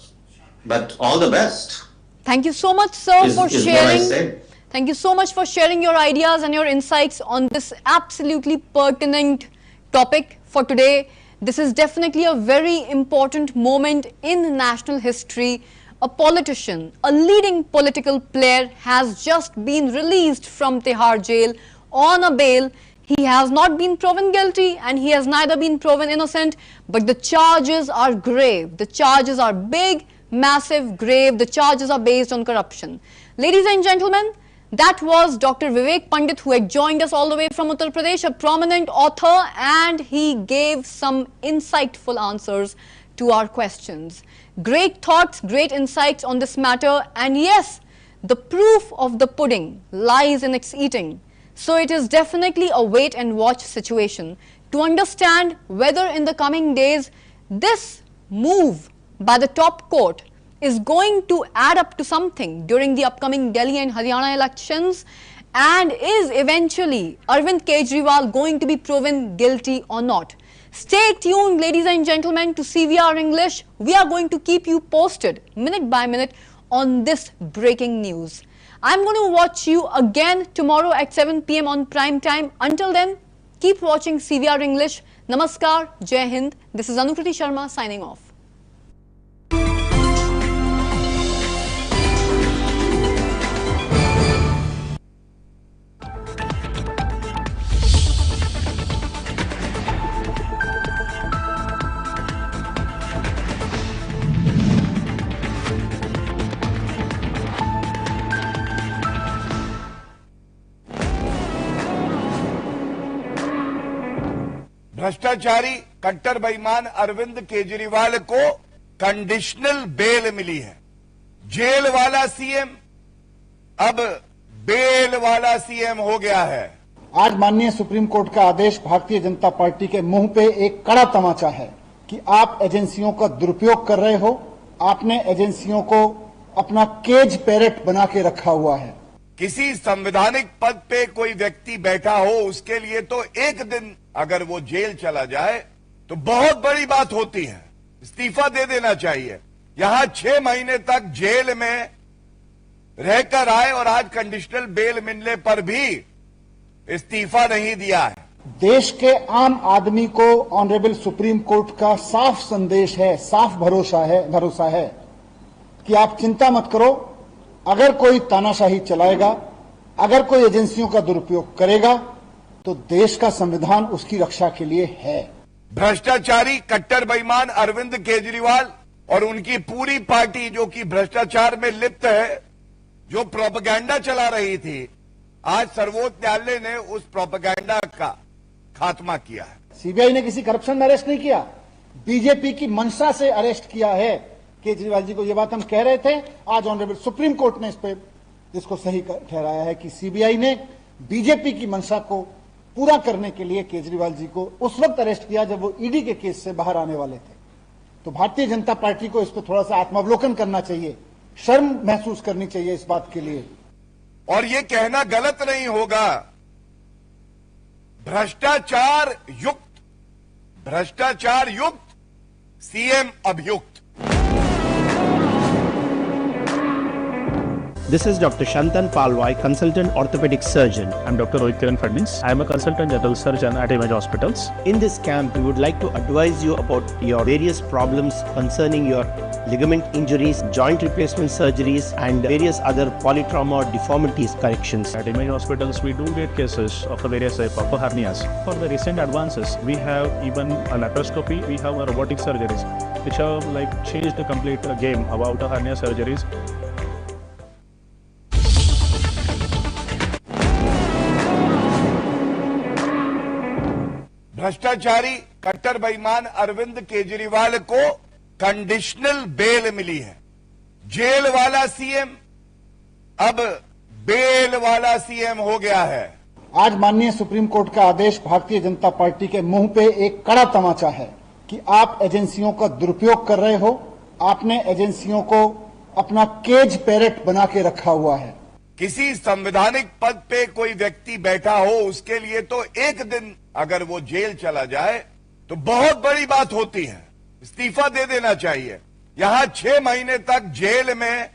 S6: But all the best.
S5: Thank you so much, sir, for sharing.
S6: What I say.
S5: Thank you so much for sharing your ideas and your insights on this absolutely pertinent topic for today. This is definitely a very important moment in national history. A politician, a leading political player, has just been released from Tihar jail on a bail. He has not been proven guilty and he has neither been proven innocent, but the charges are grave. The charges are big, massive, grave. The charges are based on corruption. Ladies and gentlemen, that was Dr. Vivek Pandit, who had joined us all the way from Uttar Pradesh, a prominent author, and he gave some insightful answers to our questions. Great thoughts, great insights on this matter, and yes, the proof of the pudding lies in its eating. So it is definitely a wait and watch situation to understand whether in the coming days this move by the top court is going to add up to something during the upcoming Delhi and Haryana elections, and is eventually Arvind Kejriwal going to be proven guilty or not. Stay tuned, ladies and gentlemen, to CVR English. We are going to keep you posted minute by minute on this breaking news. I'm going to watch you again tomorrow at 7 p.m. on prime time. Until then, keep watching CVR English. Namaskar, Jai Hind. This is Anukriti Sharma signing off.
S7: भ्रष्टाचारी कट्टर बेईमान अरविंद केजरीवाल को conditional bell मिली है। Jail वाला CM अब bell वाला CM हो गया है।
S8: आज माननीय सुप्रीम कोर्ट का आदेश भारतीय जनता पार्टी के मुंह पे एक कड़ा तमाचा है कि आप एजेंसियों का दुरुपयोग कर रहे हो। आपने एजेंसियों को अपना केज पैरेट बना के रखा हुआ है।
S7: किसी संवैधानिक पद पे कोई व्यक्ति बैठा हो, उसके लिए तो एक दिन अगर वो जेल चला जाए तो बहुत बड़ी बात होती है। इस्तीफा दे देना चाहिए। यहां 6 महीने तक जेल में रहकर आए और आज कंडीशनल बेल मिलने पर भी इस्तीफा नहीं दिया है।
S8: देश के आम आदमी को ऑनरेबल सुप्रीम कोर्ट का साफ संदेश है, साफ भरोसा है कि आप चिंता मत करो। अगर कोई तानाशाही चलाएगा, अगर कोई एजेंसियों का दुरुपयोग करेगा, तो देश का संविधान उसकी रक्षा के लिए है।
S7: भ्रष्टाचारी कट्टर बेईमान अरविंद केजरीवाल और उनकी पूरी पार्टी जो कि भ्रष्टाचार में लिप्त है, जो प्रोपेगेंडा चला रही थी, आज सर्वोच्च न्यायालय ने उस प्रोपेगेंडा का खात्मा किया है।
S8: सीबीआई ने किसी करप्शन में अरेस्ट नहीं किया, बीजेपी की मंशा से अरेस्ट किया है केजरीवाल जी को। ये बात हम कह रहे थे, आज ऑनरेबल सुप्रीम कोर्ट ने इस पे इसको सही ठहराया है कि सीबीआई ने बीजेपी की मंशा को पूरा करने के लिए केजरीवाल जी को उस वक्त अरेस्ट किया जब वो ईडी के केस से बाहर आने वाले थे। तो भारतीय जनता पार्टी को इस पर थोड़ा सा आत्मावलोकन करना चाहिए, शर्म महसूस करनी चाहिए इस बात के लिए।
S7: और ये कहना गलत नहीं होगा, भ्रष्टाचार युक्त सीएम अभियुक्त।
S9: This is Dr. Shantan Palwai, consultant orthopedic surgeon.
S10: I'm Dr. Rohit Kiran Fadnis. I'm a consultant general surgeon at Image Hospitals.
S9: In this camp, we would like to advise you about your various problems concerning your ligament injuries, joint replacement surgeries, and various other polytrauma or deformities corrections.
S10: At Image Hospitals, we do get cases of the various type of hernias. For the recent advances, we have even a laparoscopy, we have a robotic surgeries, which have like changed the complete game about the hernia surgeries.
S7: भ्रष्टाचारी कट्टर बेईमान अरविंद केजरीवाल को conditional bell मिली है। Jail वाला CM अब bell वाला CM हो गया है।
S8: आज माननीय सुप्रीम कोर्ट का आदेश भारतीय जनता पार्टी के मुंह पे एक कड़ा तमाचा है कि आप एजेंसियों का दुरुपयोग कर रहे हो। आपने एजेंसियों को अपना केज पैरेट बना के रखा हुआ है।
S7: किसी संवैधानिक पद पे कोई व्यक्ति बैठा हो, उसके लिए तो एक दिन अगर वो जेल चला जाए तो बहुत बड़ी बात होती है। इस्तीफा दे देना चाहिए। यहां 6 महीने तक जेल में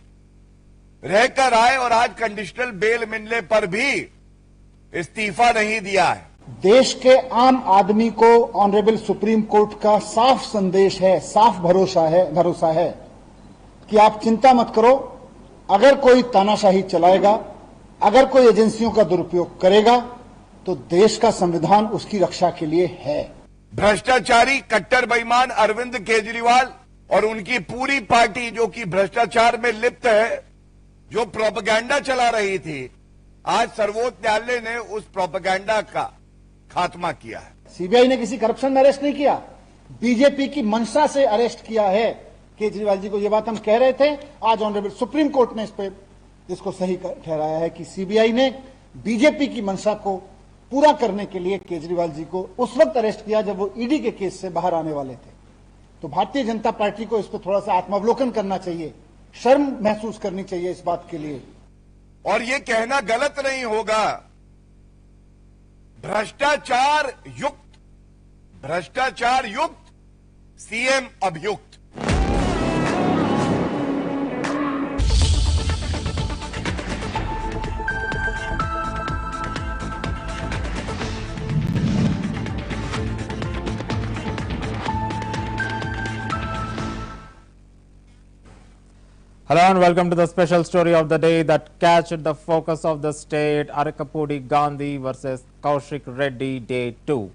S7: रहकर आए और आज कंडीशनल बेल मिलने पर भी इस्तीफा नहीं दिया है।
S8: देश के आम आदमी को ऑनरेबल सुप्रीम कोर्ट का साफ संदेश है, साफ भरोसा है कि आप चिंता मत करो। अगर कोई तानाशाही चलाएगा, अगर कोई एजेंसियों का दुरुपयोग करेगा, तो देश का संविधान उसकी रक्षा के लिए है।
S7: भ्रष्टाचारी कट्टर बेईमान अरविंद केजरीवाल और उनकी पूरी पार्टी जो कि भ्रष्टाचार में लिप्त है, जो प्रोपेगेंडा चला रही थी, आज सर्वोच्च न्यायालय ने उस प्रोपेगेंडा का खात्मा किया है।
S8: सीबीआई ने किसी करप्शन में अरेस्ट नहीं किया, बीजेपी की मंशा से अरेस्ट किया है केजरीवाल जी को। ये बात हम कह रहे थे, आज ऑनरेबल सुप्रीम कोर्ट ने इस पे इसको सही ठहराया है कि सीबीआई ने बीजेपी की मंशा को पूरा करने के लिए केजरीवाल जी को उस वक्त अरेस्ट किया जब वो ईडी के केस से बाहर आने वाले थे। तो भारतीय जनता पार्टी को इस पर थोड़ा सा आत्मावलोकन करना चाहिए, शर्म महसूस करनी चाहिए इस बात के लिए।
S7: और ये कहना गलत नहीं होगा, भ्रष्टाचार युक्त सीएम अभियुक्त।
S11: Hello and welcome to the special story of the day that captured the focus of the state, Arikapudi Gandhi versus Kaushik Reddy, Day 2.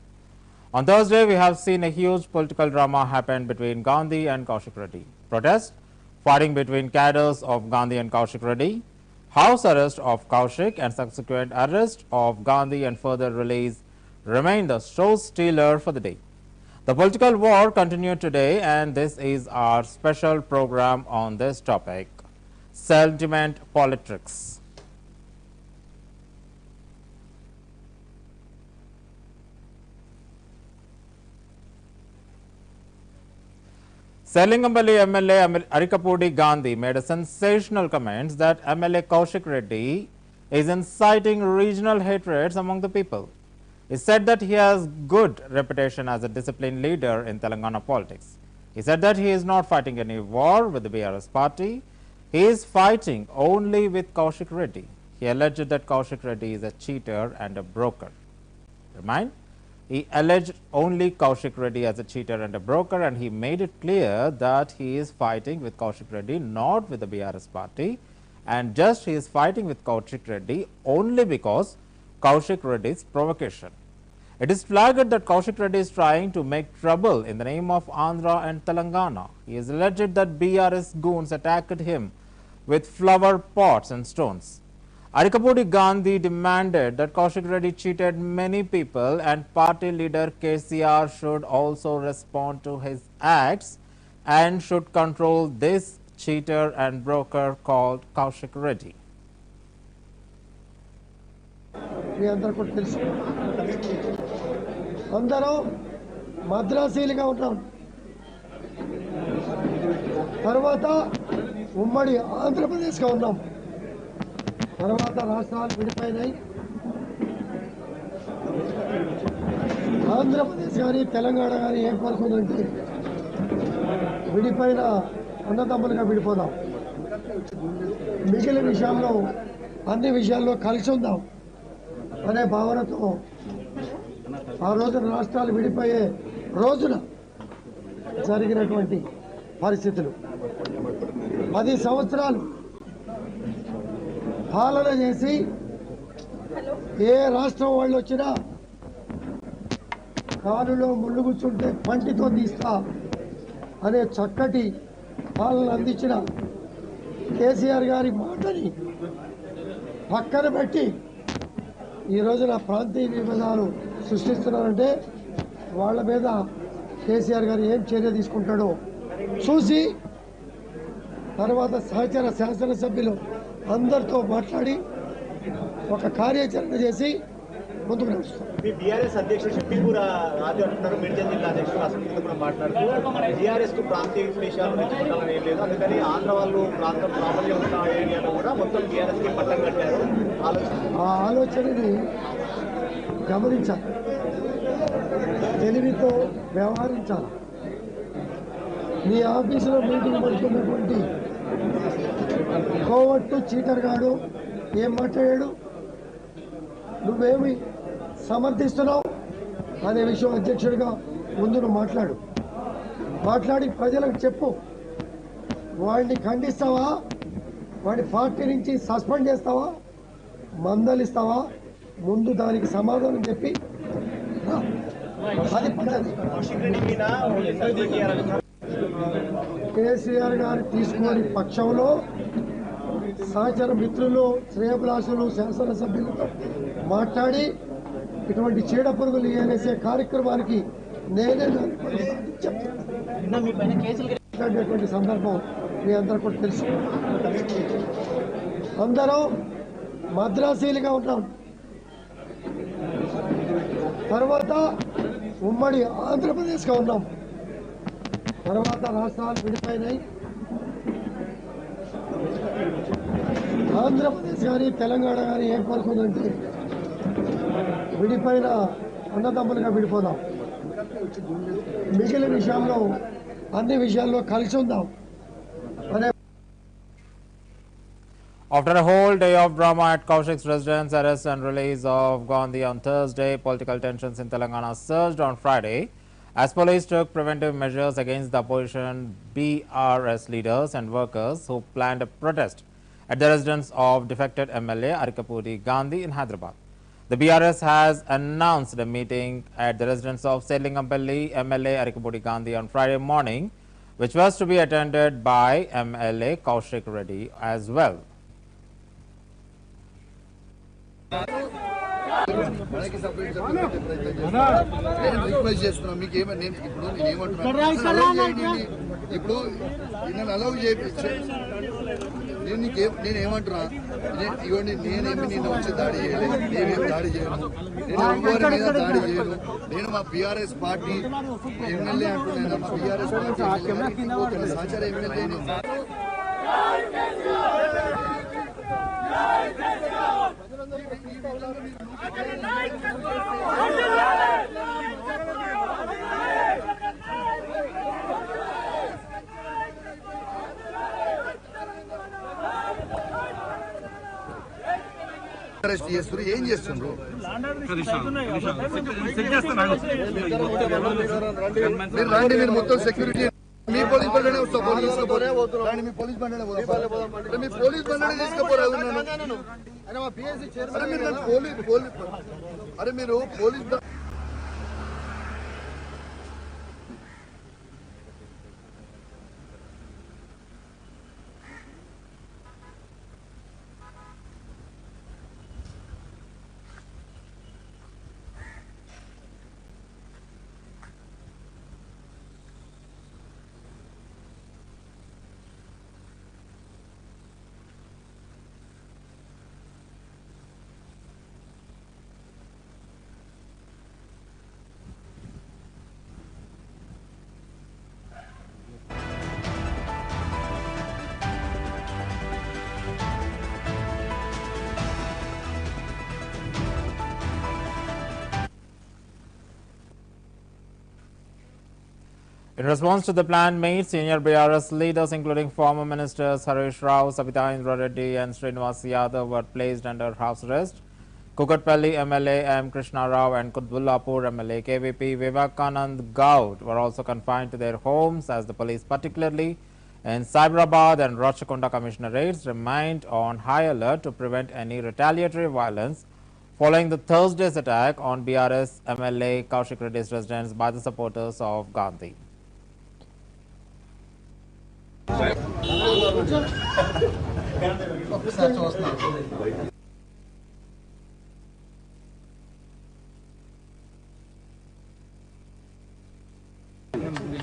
S11: On Thursday, we have seen a huge political drama happen between Gandhi and Kaushik Reddy. Protest, fighting between cadres of Gandhi and Kaushik Reddy, house arrest of Kaushik and subsequent arrest of Gandhi and further release remain the show stealer for the day. The political war continued today, and this is our special program on this topic, sentiment politics. Selingambali MLA Arikapudi Gandhi made a sensational comment that MLA Kaushik Reddy is inciting regional hatreds among the people. He said that he has good reputation as a disciplined leader in Telangana politics. He said that he is not fighting any war with the BRS party. He is fighting only with Kaushik Reddy. He alleged that Kaushik Reddy is a cheater and a broker. Remind? He alleged only Kaushik Reddy as a cheater and a broker, and he made it clear that he is fighting with Kaushik Reddy, not with the BRS party, and just he is fighting with Kaushik Reddy only because Kaushik Reddy's provocation. It is flagged that Kaushik Reddy is trying to make trouble in the name of Andhra and Telangana. He is alleged that BRS goons attacked him with flower pots and stones. Arikapudi Gandhi demanded that Kaushik Reddy cheated many people, and party leader KCR should also respond to his acts and should control this cheater and broker called Kaushik Reddy.
S12: మీ అందరూ కూడా తెలుసు అందరం మద్రాసీలుగా ఉన్నాం తర్వాత ఉమ్మడి ఆంధ్రప్రదేశ్గా ఉన్నాం తర్వాత రాష్ట్రాలు విడిపోయినాయి ఆంధ్రప్రదేశ్ కానీ తెలంగాణ కానీ ఏం కోరుకుందంటే విడిపోయిన అన్నదమ్ములుగా విడిపోదాం మిగిలిన విషయాల్లో అన్ని విషయాల్లో కలిసి ఉందాం అనే భావనతో ఆ రోజున రాష్ట్రాలు విడిపోయే రోజున జరిగినటువంటి పరిస్థితులు 10 సంవత్సరాలు పాలన చేసి ఏ రాష్ట్రం వాళ్ళు వచ్చినా కాలులో ముళ్ళు కూర్చుంటే పంటితో తీస్తా అనే చక్కటి పాలన అందించిన కేసీఆర్ గారి మాటని పక్కన పెట్టి ఈ రోజున ప్రాంతీయ విభేదాలు సృష్టిస్తున్నారంటే వాళ్ళ మీద కేసీఆర్ గారు ఏం చర్య తీసుకుంటాడో చూసి తర్వాత సహచర శాసనసభ్యులు అందరితో మాట్లాడి ఒక కార్యాచరణ చేసి ముందుకు నడుస్తాం.
S13: బీఆర్ఎస్ అధ్యక్షుడు షఫీపూర్ రాజు అంటున్నారు, మేడ్చల్ జిల్లా అధ్యక్షుడు అసలు కూడా మాట్లాడుతూ బీఆర్ఎస్ కు ప్రాంతీయ విషయాలు నేర్చుకుంటామని ఏం లేదు, అందుకని ఆంధ్ర వాళ్ళు ప్రాంతం ప్రాబల్యం ఉన్న ఏరియాలో కూడా మొత్తం బీఆర్ఎస్ కి పట్టం కట్టారు.
S12: ఆ ఆలోచనని గమనించాలి, తెలివితో వ్యవహరించాలి. నీ ఆఫీసులో మీటింగ్ పడుతున్నటువంటి కోవట్టు చీటర్ గాడు ఏం మాట్లాడాడు, నువ్వేమి సమర్థిస్తున్నావు అనే విషయం అధ్యక్షుడిగా ముందు నువ్వు మాట్లాడి ప్రజలకు చెప్పు. వాడిని ఖండిస్తావా, వాడి పార్టీ నుంచి సస్పెండ్ చేస్తావా, మందలిస్తావా, ముందు దానికి సమాధానం చెప్పి అది పద్ధతి. కేసీఆర్ గారు తీసుకుని పక్షంలో సహచర మిత్రులు, శ్రేయభిలాషులు, శాసనసభ్యులతో మాట్లాడి ఇటువంటి చీడ పురుగులు ఏనేసే కార్యక్రమానికి నేనే చెప్తున్నటువంటి సందర్భం మీ అందరూ కూడా తెలుసు. అందరం మద్రాసీలుగా ఉన్నాం తర్వాత ఉమ్మడి ఆంధ్రప్రదేశ్గా ఉన్నాం తర్వాత రాష్ట్రాలు విడిపోయినాయి ఆంధ్రప్రదేశ్ కానీ తెలంగాణ కానీ ఏం కోరుకుందంటే విడిపోయిన అన్నదమ్ములుగా విడిపోదాం మిగిలిన విషయాల్లో అన్ని విషయాల్లో కలిసి ఉందాం అనే.
S11: After a whole day of drama at Kaushik's residence, arrest and release of Gandhi on Thursday, political tensions in Telangana surged on Friday as police took preventive measures against the opposition BRS leaders and workers who planned a protest at the residence of defected MLA Arikapudi Gandhi in Hyderabad. The BRS has announced a meeting at the residence of Selingampalli MLA Arikapudi Gandhi on Friday morning, which was to be attended by MLA Kaushik Reddy as well.
S14: నేనేమంటున్నా ఇవ్వండి నేనేమి నిన్న వచ్చి దాడి చేయలేదు నేనేం దాడి చేయను నేను ఎవరి మీద దాడి చేయను నేను మా బీఆర్ఎస్ పార్టీ ఎమ్మెల్యే అంటున్నాను మా బీఆర్ఎస్ పార్టీ సహచర ఎమ్మెల్యే అరెస్ట్ చేస్తున్నారు ఏం చేస్తున్నారు మీరు రండి మీరు మొత్తం సెక్యూరిటీ మీ పోలీస్ బండి వస్తాం మీ పోలీస్ బండి మీ పోలీస్ బండి తీసుకుపోరాదు అరే మీరు police
S11: In response to the planned meet, senior BRS leaders including former ministers Harish Rao, Sabita Indra Reddy and Srinivas Yadav were placed under house arrest. Kukatpalli MLA M. Krishna Rao and Kutbullapur MLA KVP Vivekanand Gaud were also confined to their homes as the police, particularly in Cyberabad and Rachakonda commissionerates, remained on high alert to prevent any retaliatory violence following the Thursday's attack on BRS MLA Kaushik Reddy's residence by the supporters of Gandhi.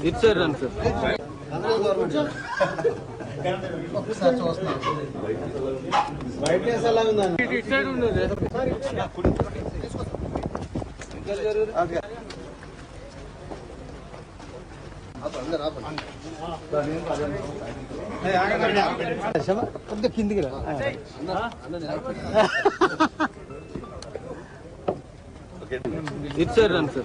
S15: It's a run, sir.
S12: కిందికి రా
S15: It's a run, sir.